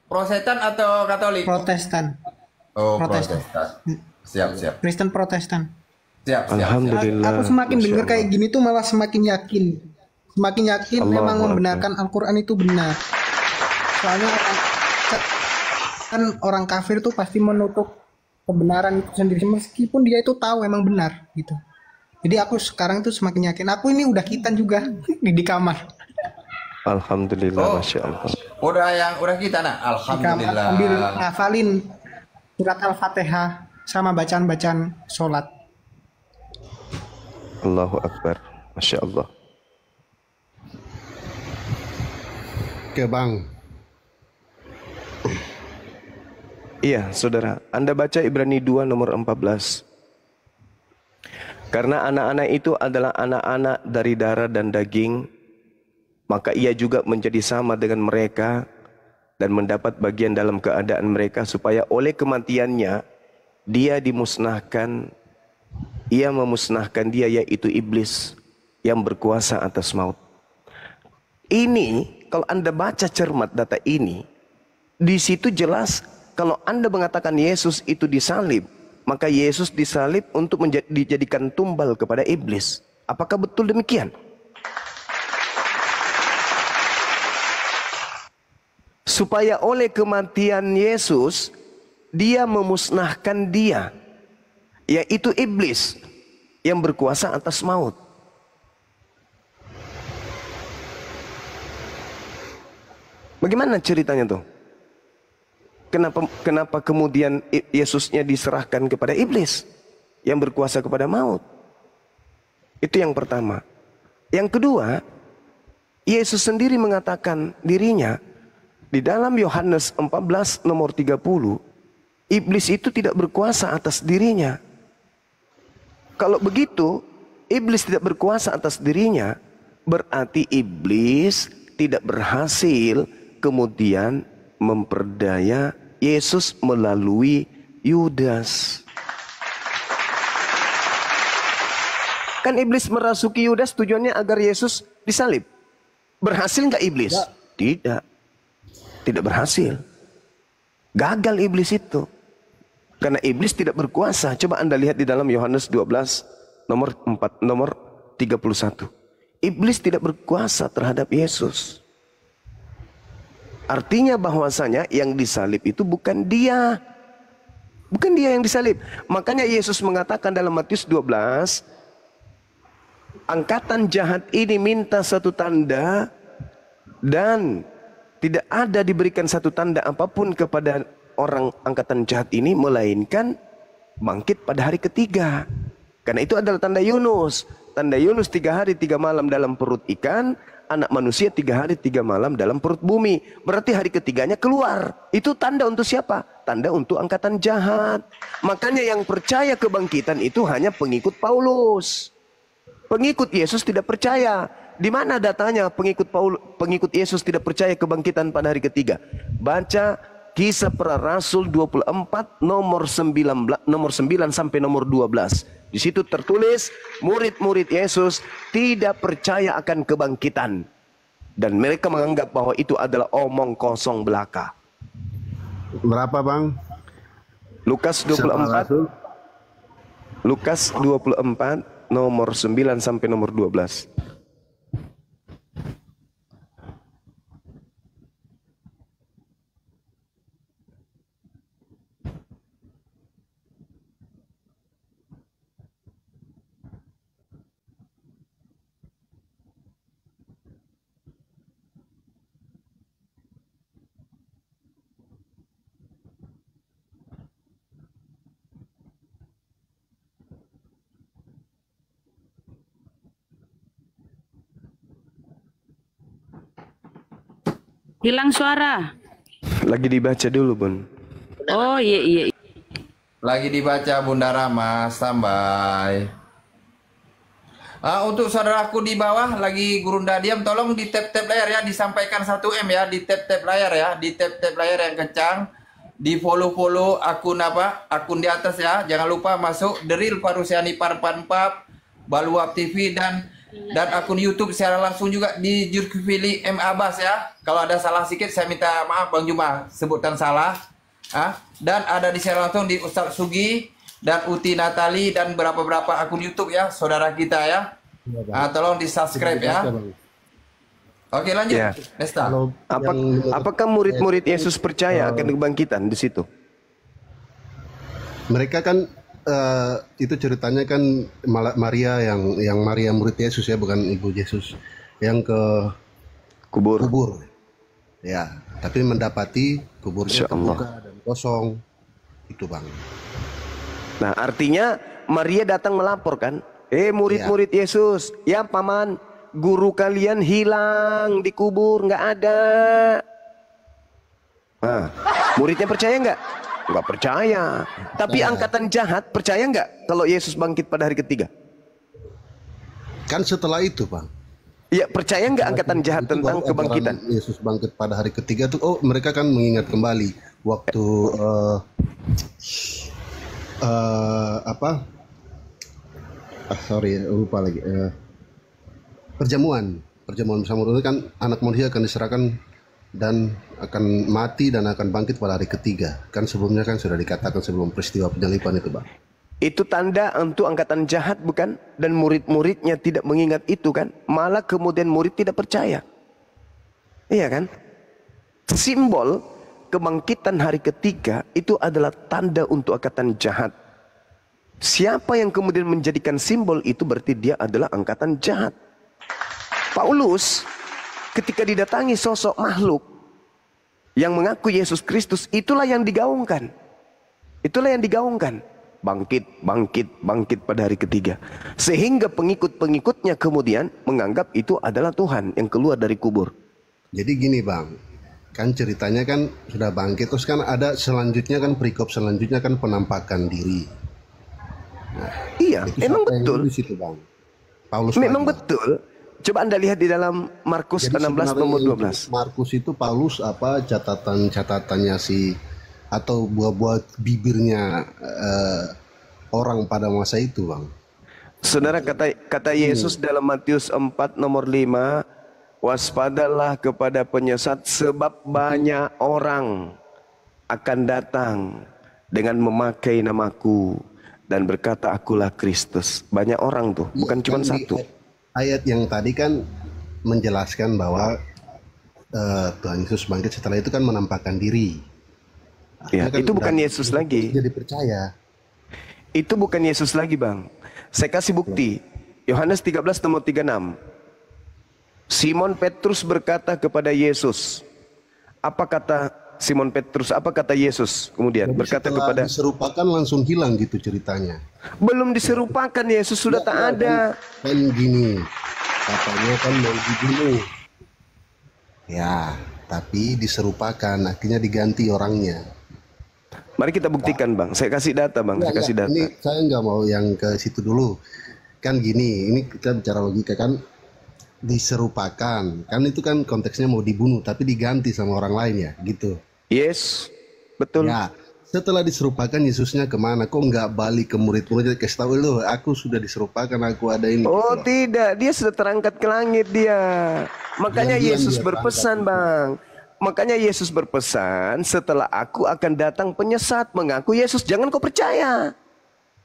Protestan atau Katolik? Protestan. Oh, Protestan. Siap. Kristen Protestan. Siap. Alhamdulillah. Aku semakin Masya dengar Allah. kayak gini tuh malah semakin yakin. Semakin yakin Allahu memang Akbar. membenarkan Al-Quran itu benar. Soalnya kan orang kafir tuh pasti menutup kebenaran itu sendiri meskipun dia itu tahu emang benar gitu. Jadi aku sekarang tuh semakin yakin. Aku ini udah kitan juga di kamar. Alhamdulillah, Oh. Masya Allah. Udah kita nak. Di kamar Alhamdulillah. sambil ngafalin surat Al-Fatihah sama bacaan-bacaan sholat. Allahu Akbar. Masya Allah. Oke bang, Iya, saudara. Anda baca Ibrani 2 nomor 14. Karena anak-anak itu adalah anak-anak dari darah dan daging, maka ia juga menjadi sama dengan mereka dan mendapat bagian dalam keadaan mereka supaya oleh kematiannya dia dimusnahkan, ia memusnahkan dia yaitu iblis yang berkuasa atas maut. Ini kalau Anda baca cermat data ini, di situ jelas kalau Anda mengatakan Yesus itu disalib, maka Yesus disalib untuk dijadikan tumbal kepada iblis. Apakah betul demikian? Supaya oleh kematian Yesus, dia memusnahkan dia, yaitu iblis yang berkuasa atas maut. Bagaimana ceritanya tuh? Kenapa kemudian Yesusnya diserahkan kepada iblis yang berkuasa kepada maut? Itu yang pertama. Yang kedua, Yesus sendiri mengatakan dirinya di dalam Yohanes 14 nomor 30, iblis itu tidak berkuasa atas dirinya. Kalau begitu, iblis tidak berkuasa atas dirinya, berarti iblis tidak berhasil kemudian memperdaya Yesus melalui Yudas. Kan iblis merasuki Yudas tujuannya agar Yesus disalib. Berhasil nggak iblis? Tidak. Tidak berhasil. Gagal iblis itu. Karena iblis tidak berkuasa. Coba Anda lihat di dalam Yohanes 12 nomor 31. Iblis tidak berkuasa terhadap Yesus. Artinya bahwasanya yang disalib itu bukan dia. Bukan dia yang disalib. Makanya Yesus mengatakan dalam Matius 12, angkatan jahat ini minta satu tanda dan tidak ada diberikan satu tanda apapun kepada orang angkatan jahat ini melainkan bangkit pada hari ketiga. Karena itu adalah tanda Yunus. Tanda Yunus 3 hari 3 malam dalam perut ikan, anak manusia 3 hari 3 malam dalam perut bumi. Berarti hari ketiganya keluar. Itu tanda untuk siapa? Tanda untuk angkatan jahat. Makanya yang percaya kebangkitan itu hanya pengikut Paulus. Pengikut Yesus tidak percaya. Di mana datanya pengikut Yesus tidak percaya kebangkitan pada hari ketiga? Baca Kisah Para Rasul 24 nomor 9 sampai nomor 12. Di situ tertulis murid-murid Yesus tidak percaya akan kebangkitan dan mereka menganggap bahwa itu adalah omong kosong belaka. berapa bang? Lukas Siapa 24 Rasul? Lukas 24 nomor 9 sampai nomor 12. Hilang suara. Lagi dibaca dulu, Bun. Oh iya. Lagi dibaca Bunda Rama, standby. Untuk saudaraku di bawah lagi gurunda diam, tolong di tap-tap layar ya, disampaikan 1M ya, di tap-tap layar ya, di tap-tap layar yang kencang, di follow akun akun di atas ya, jangan lupa masuk The Real Parusiani Parpanpap, Baluap TV dan akun YouTube secara langsung juga di Jurkivili M Abbas ya. Kalau ada salah sedikit saya minta maaf Bang Juma, sebutan salah. Dan ada di secara langsung di Ustadz Sugi dan Uti Natali dan beberapa akun YouTube ya, saudara kita ya. Tolong di subscribe ya. Oke lanjut, Ya. Nesta. Apakah murid-murid Yesus percaya akan kebangkitan di situ? Mereka kan itu ceritanya kan Maria yang Maria murid Yesus ya, bukan ibu Yesus, yang ke kubur. Ya, tapi mendapati kuburnya terbuka dan kosong. Itu Bang. Nah, artinya Maria datang melaporkan, murid-murid Yesus, ya paman, guru kalian hilang di kubur, nggak ada. Nah, muridnya percaya nggak? Nggak percaya. Tapi angkatan jahat percaya nggak kalau Yesus bangkit pada hari ketiga? Kan setelah itu Bang. Iya, percaya nggak angkatan jahat tentang kebangkitan? Yesus bangkit pada hari ketiga tuh, mereka kan mengingat kembali waktu lupa lagi. Perjamuan bersama itu kan anak manusia akan diserahkan dan akan mati dan akan bangkit pada hari ketiga. Kan sebelumnya kan sudah dikatakan sebelum peristiwa penyaliban itu Bang. Itu tanda untuk angkatan jahat bukan? Dan murid-muridnya tidak mengingat itu kan? Malah kemudian murid tidak percaya. Iya kan? Simbol kebangkitan hari ketiga itu adalah tanda untuk angkatan jahat. Siapa yang kemudian menjadikan simbol itu berarti dia adalah angkatan jahat. Paulus ketika didatangi sosok makhluk yang mengaku Yesus Kristus, itulah yang digaungkan. Itulah yang digaungkan. Bangkit pada hari ketiga. Sehingga pengikut-pengikutnya kemudian menganggap itu adalah Tuhan yang keluar dari kubur. Jadi gini Bang, kan ceritanya kan sudah bangkit, terus kan ada selanjutnya kan perikop selanjutnya kan penampakan diri. Nah, iya, memang betul. Di situ, Bang. Paulus memang lagi. betul. Coba Anda lihat di dalam Markus 16 nomor 12. Markus itu Paulus catatan-catatannya atau buah-buah bibirnya orang pada masa itu, Bang. Saudara, kata Yesus dalam Matius 4 nomor 5, waspadalah kepada penyesat sebab banyak orang akan datang dengan memakai namaku dan berkata akulah Kristus. Banyak orang tuh, bukan cuma satu. Ayat yang tadi kan menjelaskan bahwa Tuhan Yesus bangkit setelah itu kan menampakkan diri. Ya, kan itu bukan Yesus lagi. Jadi percaya. Itu bukan Yesus lagi, Bang. Saya kasih bukti. Yohanes 13 nomor 36. Simon Petrus berkata kepada Yesus. Apa kata Simon Petrus? Apa kata Yesus? Kemudian Jadi berkata setelah kepada diserupakan langsung hilang gitu ceritanya. belum diserupakan, Yesus sudah tak ada. Kan gini, katanya kan mau dibunuh. Ya, tapi diserupakan, akhirnya diganti orangnya. Mari kita buktikan, Bang. Saya kasih data, Bang. Saya kasih data. Ini saya nggak mau yang ke situ dulu. Kan gini, ini kita bicara logika kan, diserupakan. Kan itu kan konteksnya mau dibunuh, tapi diganti sama orang lain ya, gitu. Yes, betul. Ya, setelah diserupakan Yesusnya kemana? Kok nggak balik ke murid-muridnya? Kasih tahu lu, aku sudah diserupakan, aku ada ini. Oh tidak, dia sudah terangkat ke langit dia. Makanya Diam-diam Yesus dia berpesan, terangkat. Bang. Makanya Yesus berpesan, setelah aku akan datang penyesat mengaku Yesus. Jangan kau percaya.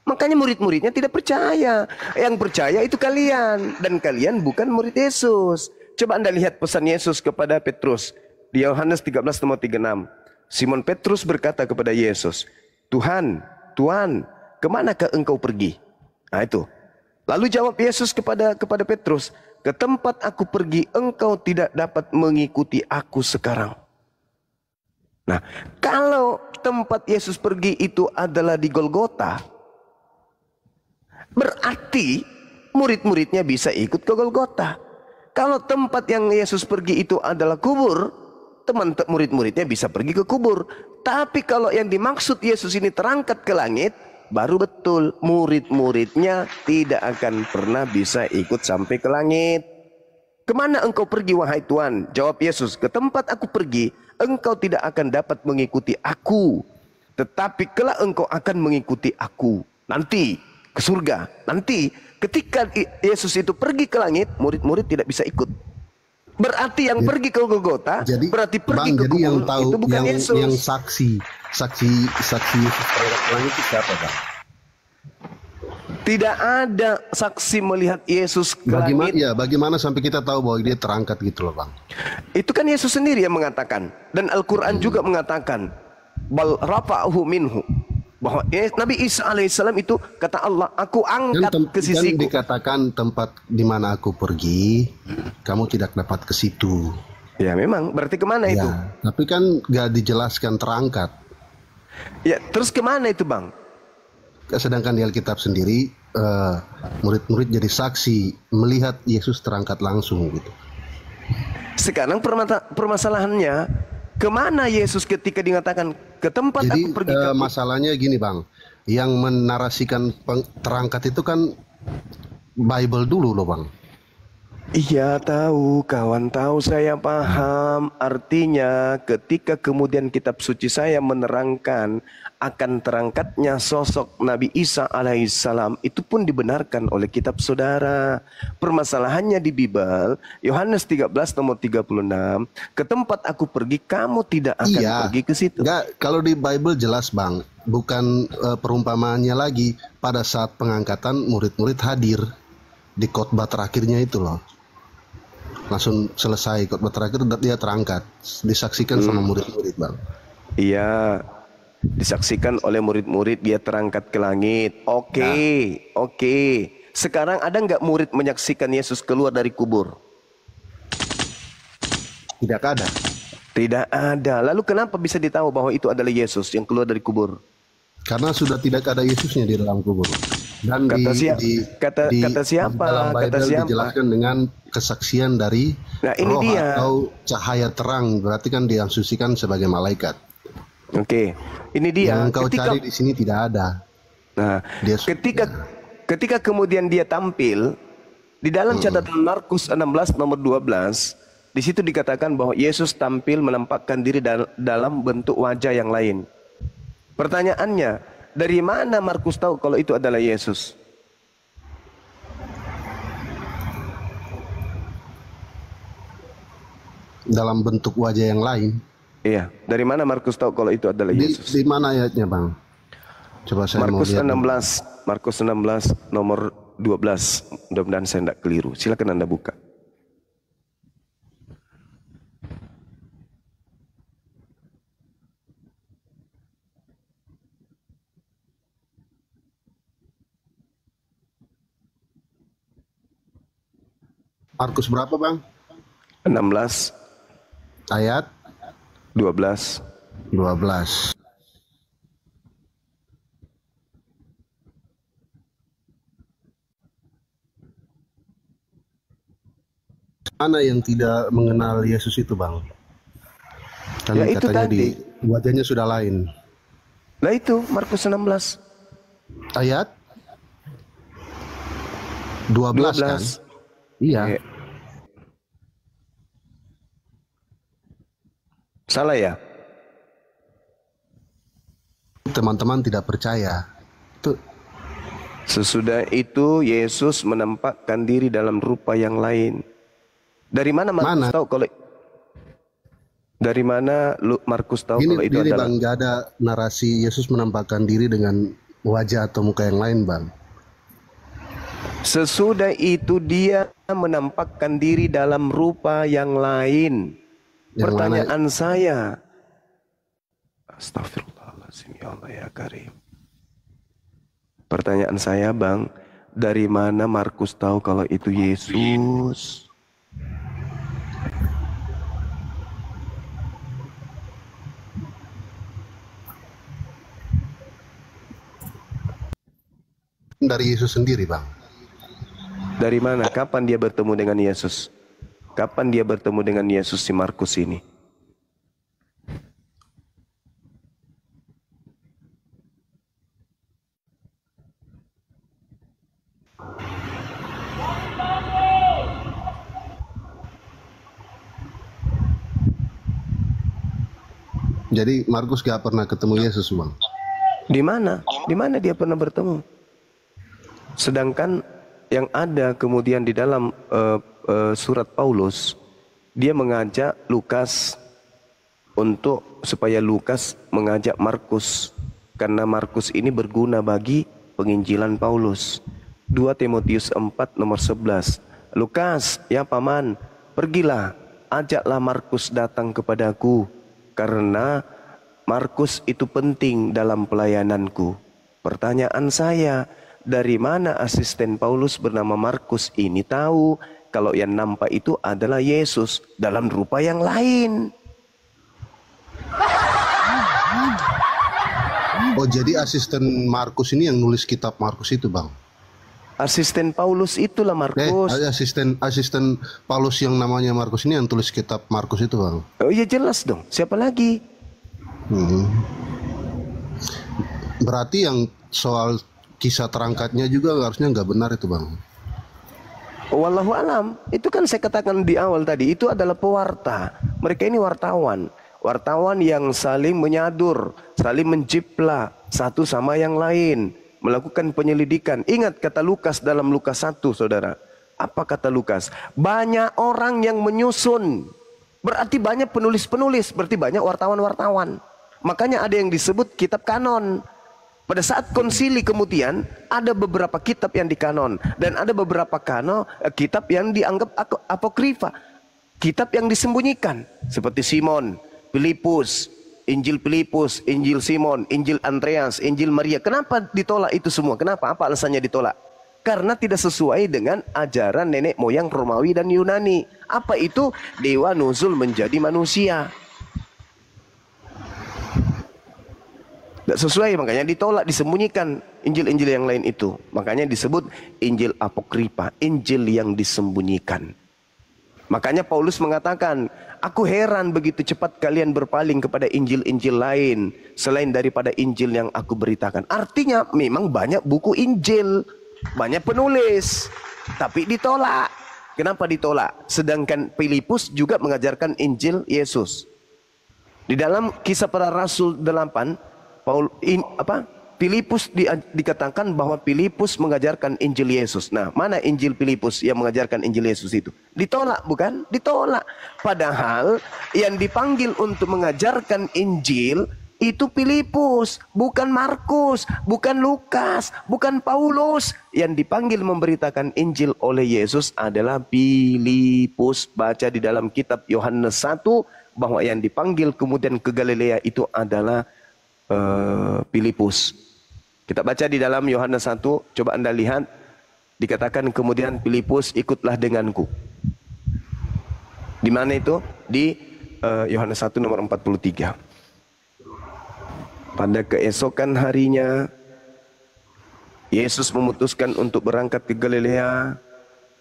Makanya murid-muridnya tidak percaya. Yang percaya itu kalian. Dan kalian bukan murid Yesus. Coba Anda lihat pesan Yesus kepada Petrus. Di Yohanes 13 nomor 36. Simon Petrus berkata kepada Yesus, Tuhan, Tuhan, kemanakah engkau pergi? Nah itu. Lalu jawab Yesus kepada Petrus, ke tempat aku pergi engkau tidak dapat mengikuti aku sekarang. Nah, kalau tempat Yesus pergi itu adalah di Golgota, berarti murid-muridnya bisa ikut ke Golgota. Kalau tempat yang Yesus pergi itu adalah kubur, murid-muridnya bisa pergi ke kubur. Tapi kalau yang dimaksud Yesus ini terangkat ke langit, baru betul murid-muridnya tidak akan pernah bisa ikut sampai ke langit. Kemana engkau pergi wahai Tuhan? Jawab Yesus, ke tempat aku pergi, engkau tidak akan dapat mengikuti aku. Tetapi kelak engkau akan mengikuti aku. Nanti ke surga. Nanti ketika Yesus itu pergi ke langit, murid-murid tidak bisa ikut. Berarti yang pergi ke Golgota, Jadi, berarti pergi Bang, ke jadi kubur, yang tahu itu bukan Yesus. yang saksi Yesus terangkat ke langit itu siapa, Bang? Tidak ada saksi melihat Yesus ke Bagaimana langit. ya? Bagaimana sampai kita tahu bahwa dia terangkat gitu loh, Bang? Itu kan Yesus sendiri yang mengatakan, dan Al-Quran juga mengatakan, bal rafa'ahu minhu, bahwa Nabi Isa alaihissalam itu kata Allah, aku angkat ke Kan sisiku. dikatakan tempat di mana aku pergi, kamu tidak dapat ke situ. Ya memang, berarti kemana itu? Ya, tapi kan gak dijelaskan terangkat. Ya, terus kemana itu Bang? Sedangkan di Alkitab sendiri, murid-murid jadi saksi melihat Yesus terangkat langsung gitu. Sekarang permasalahannya, kemana Yesus ketika dikatakan ke tempat Jadi aku pergi? masalahnya gini Bang, yang menarasikan terangkat itu kan Bible dulu loh Bang. Iya tahu, kawan tahu, saya paham. Artinya ketika kemudian kitab suci saya menerangkan akan terangkatnya sosok Nabi Isa alaihissalam, itu pun dibenarkan oleh kitab saudara. Permasalahannya di Bible, Yohanes 13 nomor 36, ke tempat aku pergi kamu tidak akan pergi ke situ. Enggak, kalau di Bible jelas Bang, bukan perumpamaannya lagi. Pada saat pengangkatan murid-murid hadir di khotbah terakhirnya itu loh. Langsung selesai khotbah terakhir dia terangkat, disaksikan sama murid-murid Bang. Iya, disaksikan oleh murid-murid dia terangkat ke langit. Oke. Sekarang ada nggak murid menyaksikan Yesus keluar dari kubur? Tidak ada. Tidak ada. Lalu kenapa bisa ditahu bahwa itu adalah Yesus yang keluar dari kubur? Karena sudah tidak ada Yesusnya di dalam kubur. Dan Kata siapa? di siapa? dalam Bible Kata siapa? dijelaskan dengan kesaksian dari Nah, ini roh dia. atau cahaya terang, berarti kan diasusikan sebagai malaikat. Oke, ini dia. Yang kau cari di sini tidak ada. Nah, Dia ketika kemudian dia tampil di dalam catatan Markus 16 nomor 12, di situ dikatakan bahwa Yesus tampil menampakkan diri dalam bentuk wajah yang lain. Pertanyaannya, dari mana Markus tahu kalau itu adalah Yesus? dalam bentuk wajah yang lain. Iya, dari mana Markus tahu kalau itu adalah Yesus? Di mana ayatnya, Bang? Coba saya mau Markus lihat. 16, Markus 16 nomor 12. Mudah-mudahan saya tidak keliru. Silakan Anda buka. Markus berapa, Bang? 16 Ayat 12. 12. Mana yang tidak mengenal Yesus itu, Bang? Kan Ya, itu katanya tadi. wajahnya sudah lain. Nah itu Markus 16. Ayat 12 kan? 12. Iya. Oke. Salah ya? Teman-teman tidak percaya. Itu Sesudah itu Yesus menampakkan diri dalam rupa yang lain. Dari mana Markus Mana? tahu kalau Markus tahu gini, kalau itu adalah Bang, nggak ada narasi Yesus menampakkan diri dengan wajah atau muka yang lain, Bang. sesudah itu dia menampakkan diri dalam rupa yang lain. Yang Pertanyaan saya, astagfirullahaladzim, ya Allah ya Karim. Pertanyaan saya Bang, dari mana Markus tahu kalau itu Yesus? Dari Yesus sendiri, Bang. Dari mana? Kapan dia bertemu dengan Yesus? Kapan dia bertemu dengan Yesus si Markus ini? Jadi Markus gak pernah ketemu Yesus, Bang. Di mana? Di mana dia pernah bertemu? Sedangkan yang ada kemudian di dalam surat Paulus, dia mengajak Lukas untuk supaya Lukas mengajak Markus, karena Markus ini berguna bagi penginjilan Paulus. 2 Timotius 4 nomor 11. Lukas, ya paman, pergilah, ajaklah Markus datang kepadaku, karena Markus itu penting dalam pelayananku. Pertanyaan saya, dari mana asisten Paulus bernama Markus ini tahu kalau yang nampak itu adalah Yesus dalam rupa yang lain? Oh, jadi asisten Markus ini yang nulis kitab Markus itu, Bang? Asisten Paulus itulah Markus. Asisten Paulus yang namanya Markus ini yang tulis kitab Markus itu, Bang? Oh iya jelas dong, siapa lagi? Berarti yang soal kisah terangkatnya juga harusnya nggak benar itu, Bang? Wallahu alam. Itu kan saya katakan di awal tadi, itu adalah pewarta. Mereka ini wartawan. Wartawan yang saling menyadur, saling menjiplak satu sama yang lain, melakukan penyelidikan. Ingat kata Lukas dalam Lukas 1, saudara. Apa kata Lukas? Banyak orang yang menyusun. Berarti banyak penulis-penulis, berarti banyak wartawan-wartawan. Makanya ada yang disebut kitab kanon. Pada saat konsili kemudian ada beberapa kitab yang dikanon dan ada beberapa kitab yang dianggap apokrifa, kitab yang disembunyikan seperti Simon, Filipus, Injil Filipus, Injil Simon, Injil Andreas, Injil Maria. Kenapa ditolak itu semua? Kenapa? Apa alasannya ditolak? Karena tidak sesuai dengan ajaran nenek moyang Romawi dan Yunani. Apa itu? Dewa nuzul menjadi manusia. Tidak sesuai, makanya ditolak, disembunyikan Injil-Injil yang lain itu. Makanya disebut Injil apokrifa, Injil yang disembunyikan. Makanya Paulus mengatakan, aku heran begitu cepat kalian berpaling kepada Injil-Injil lain selain daripada Injil yang aku beritakan. Artinya memang banyak buku Injil, banyak penulis, tapi ditolak. Kenapa ditolak? Sedangkan Filipus juga mengajarkan Injil Yesus. Di dalam Kisah Para Rasul 8, Filipus dikatakan bahwa Filipus mengajarkan Injil Yesus. Nah, mana Injil Filipus yang mengajarkan Injil Yesus itu? Ditolak, bukan? Ditolak. Padahal yang dipanggil untuk mengajarkan Injil itu Filipus, bukan Markus, bukan Lukas, bukan Paulus. Yang dipanggil memberitakan Injil oleh Yesus adalah Filipus. Baca di dalam kitab Yohanes 1 bahwa yang dipanggil kemudian ke Galilea itu adalah Filipus. Kita baca di dalam Yohanes 1, coba Anda lihat, dikatakan kemudian Filipus ikutlah denganku. Di mana itu? Di Yohanes 1 nomor 43. Pada keesokan harinya Yesus memutuskan untuk berangkat ke Galilea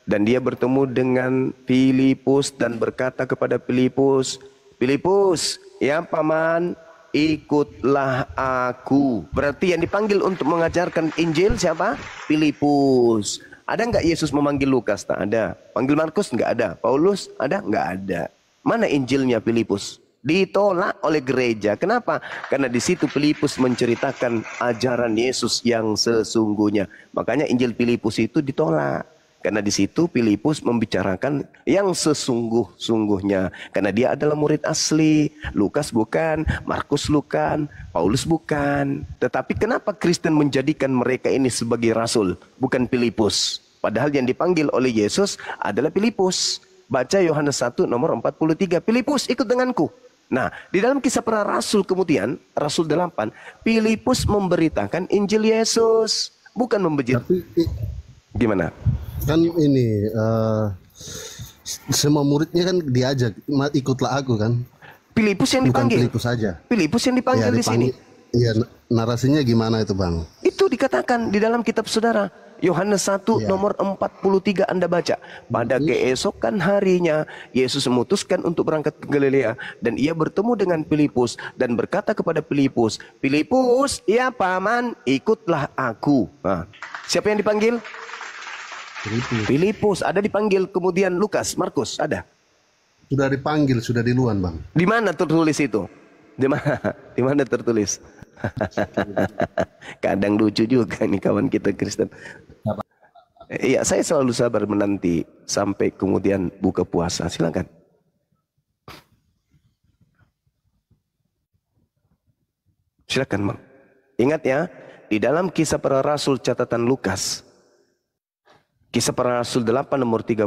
dan dia bertemu dengan Filipus dan berkata kepada Filipus, Filipus, ya paman, ikutlah aku. Berarti yang dipanggil untuk mengajarkan Injil siapa? Filipus. Ada nggak Yesus memanggil Lukas? Tak ada. Panggil Markus? Nggak ada. Paulus? Ada? Nggak ada. Mana Injilnya Filipus? Ditolak oleh gereja. Kenapa? Karena di situ Filipus menceritakan ajaran Yesus yang sesungguhnya. Makanya Injil Filipus itu ditolak. Karena di situ Filipus membicarakan yang sesungguh-sungguhnya. Karena dia adalah murid asli. Lukas bukan, Markus bukan, Paulus bukan. Tetapi kenapa Kristen menjadikan mereka ini sebagai rasul, bukan Filipus? Padahal yang dipanggil oleh Yesus adalah Filipus. Baca Yohanes 1 nomor 43. Filipus ikut denganku. Nah, di dalam Kisah Para Rasul kemudian, Rasul 8, Filipus memberitakan Injil Yesus. Bukan Tapi Gimana? kan ini semua muridnya kan diajak, ikutlah aku kan. Filipus yang Bukan dipanggil. Filipus saja. Filipus yang dipanggil di sini. Iya, narasinya gimana itu, Bang? Itu dikatakan di dalam kitab saudara. Yohanes 1 nomor 43 Anda baca. Pada keesokan harinya Yesus memutuskan untuk berangkat ke Galilea dan ia bertemu dengan Filipus dan berkata kepada Filipus, Filipus, ya paman, ikutlah aku. Nah, siapa yang dipanggil? Filipus ada dipanggil, kemudian Lukas, Markus ada. Sudah dipanggil, sudah duluan Bang. Di mana tertulis itu? Di mana? Di mana tertulis? Kadang lucu juga nih kawan kita Kristen. Iya, saya selalu sabar menanti sampai kemudian buka puasa. Silakan. Silakan, Bang. Ingat ya, di dalam Kisah Para Rasul catatan Lukas, Kisah Para Rasul 8 nomor 35,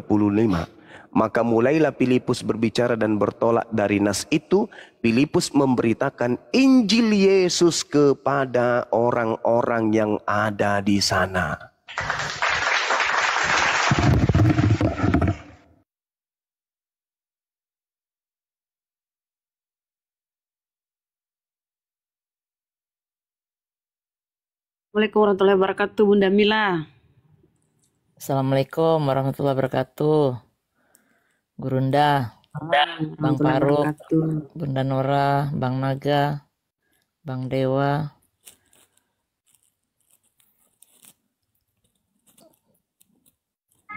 maka mulailah Filipus berbicara dan bertolak dari nas itu. Filipus memberitakan Injil Yesus kepada orang-orang yang ada di sana. Assalamualaikum warahmatullahi wabarakatuh, Bunda Mila. Assalamualaikum warahmatullahi wabarakatuh. Gurunda, Bang Warahmatullahi Faruk, wabarakatuh. Bunda Nora, Bang Naga, Bang Dewa.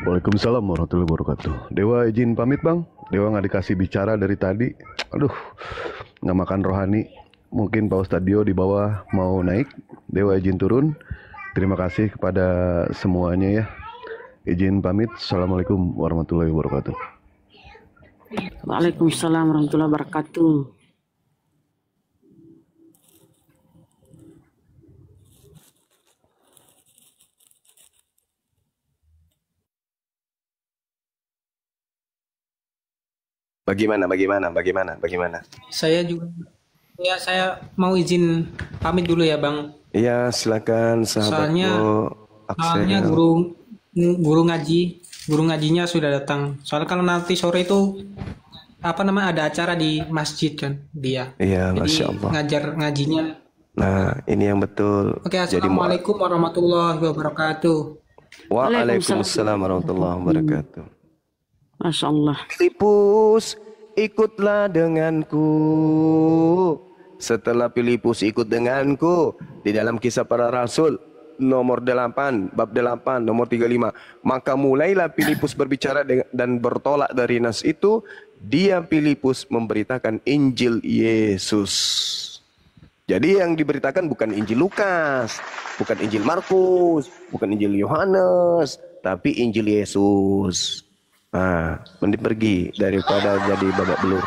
Waalaikumsalam warahmatullahi wabarakatuh. Dewa izin pamit Bang. Dewa nggak dikasih bicara dari tadi. Aduh, nggak makan rohani. Mungkin Pak Ustadz Dio di bawah mau naik. Dewa izin turun. Terima kasih kepada semuanya ya. Izin pamit. Assalamualaikum warahmatullahi wabarakatuh. Waalaikumsalam warahmatullahi wabarakatuh. Bagaimana? Saya juga, ya saya mau izin pamit dulu ya Bang. Iya, silakan Soalnya sahabatku. guru ngajinya sudah datang. Soalnya kalau nanti sore itu ada acara di masjid kan dia. Iya, Jadi Masya Allah. ngajar ngajinya. Nah, ini yang betul. Oke, Jadi assalamualaikum warahmatullahi wabarakatuh. Waalaikumsalam warahmatullahi wabarakatuh. Masya Allah. Filipus, ikutlah denganku. Setelah Filipus ikut denganku di dalam Kisah Para Rasul nomor 8, bab 8, nomor 35. Maka mulailah Filipus berbicara dan bertolak dari nas itu. Dia Filipus memberitakan Injil Yesus. Jadi yang diberitakan bukan Injil Lukas, bukan Injil Markus, bukan Injil Yohanes, tapi Injil Yesus. Nah, mending pergi daripada jadi babak belur.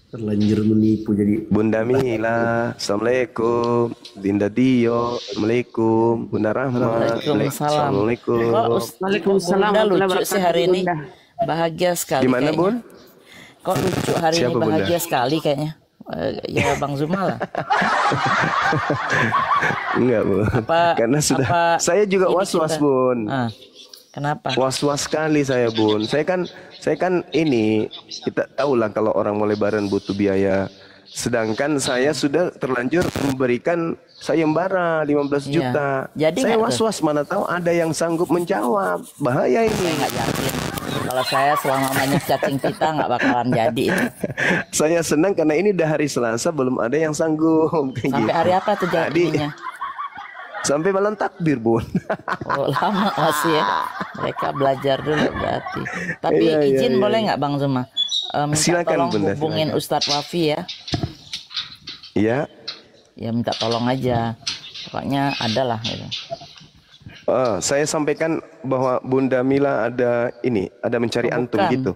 Terlanjur menipu jadi. Bunda Mila, Assalamualaikum. Dinda Dio, Assalamualaikum. Bunda Rahma, Waalaikumsalam. Assalamualaikum. Kok Waalaikumsalam Bunda warahmatullahi lucu sih wabarakatuh, hari ini. Bunda. Bahagia sekali Gimana kayaknya. Bun? Kok lucu hari Siapa, ini, Bunda? bahagia sekali kayaknya. Ya Bang Zuma lah. Enggak Bu. Karena sudah. Saya juga ini was-was kita- Bun. Ah, kenapa? Was-was sekali saya Bun. Saya kan ini kita tahulah kalau orang mau lebaran butuh biaya. Sedangkan saya sudah terlanjur memberikan sayembara 15 Iya. juta. Jadi Saya nggak tuh? was-was mana tahu ada yang sanggup menjawab. Bahaya Saya ini. nggak yakin. Kalau saya selama banyak cacing pita nggak bakalan jadi itu. Saya senang karena ini udah hari Selasa belum ada yang sanggup. Kayak Sampai gitu. hari apa tuh jadinya? Sampai malam takbir Bun. Oh lama masih ya. Mereka belajar dulu berarti. Tapi Iya, iya, izin iya, boleh iya. nggak Bang Zuma? Minta Silakan, tolong Bunda, hubungin silakan. Ustadz Wafi ya. Iya. Ya minta tolong aja. Pokoknya ada lah gitu. Saya sampaikan bahwa Bunda Mila ada mencari antum bukan. gitu.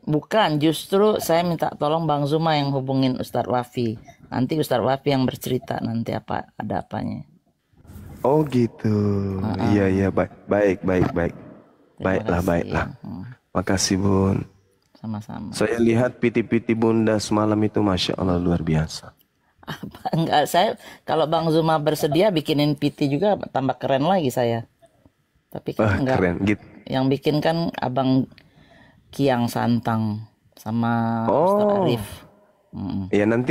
Bukan, justru saya minta tolong Bang Zuma yang hubungin Ustadz Wafi. Nanti Ustadz Wafi yang bercerita nanti ada apanya. Oh gitu. Iya baik. Baiklah. Ya. Makasih Bun. Sama-sama. Saya lihat piti-piti Bunda semalam itu Masya Allah luar biasa. Enggak, saya kalau Bang Zuma bersedia bikinin PT juga tambah keren lagi saya. Tapi kan enggak. Keren gitu. Yang bikin kan Abang Kiang Santang sama Ustadz Arif. Ya nanti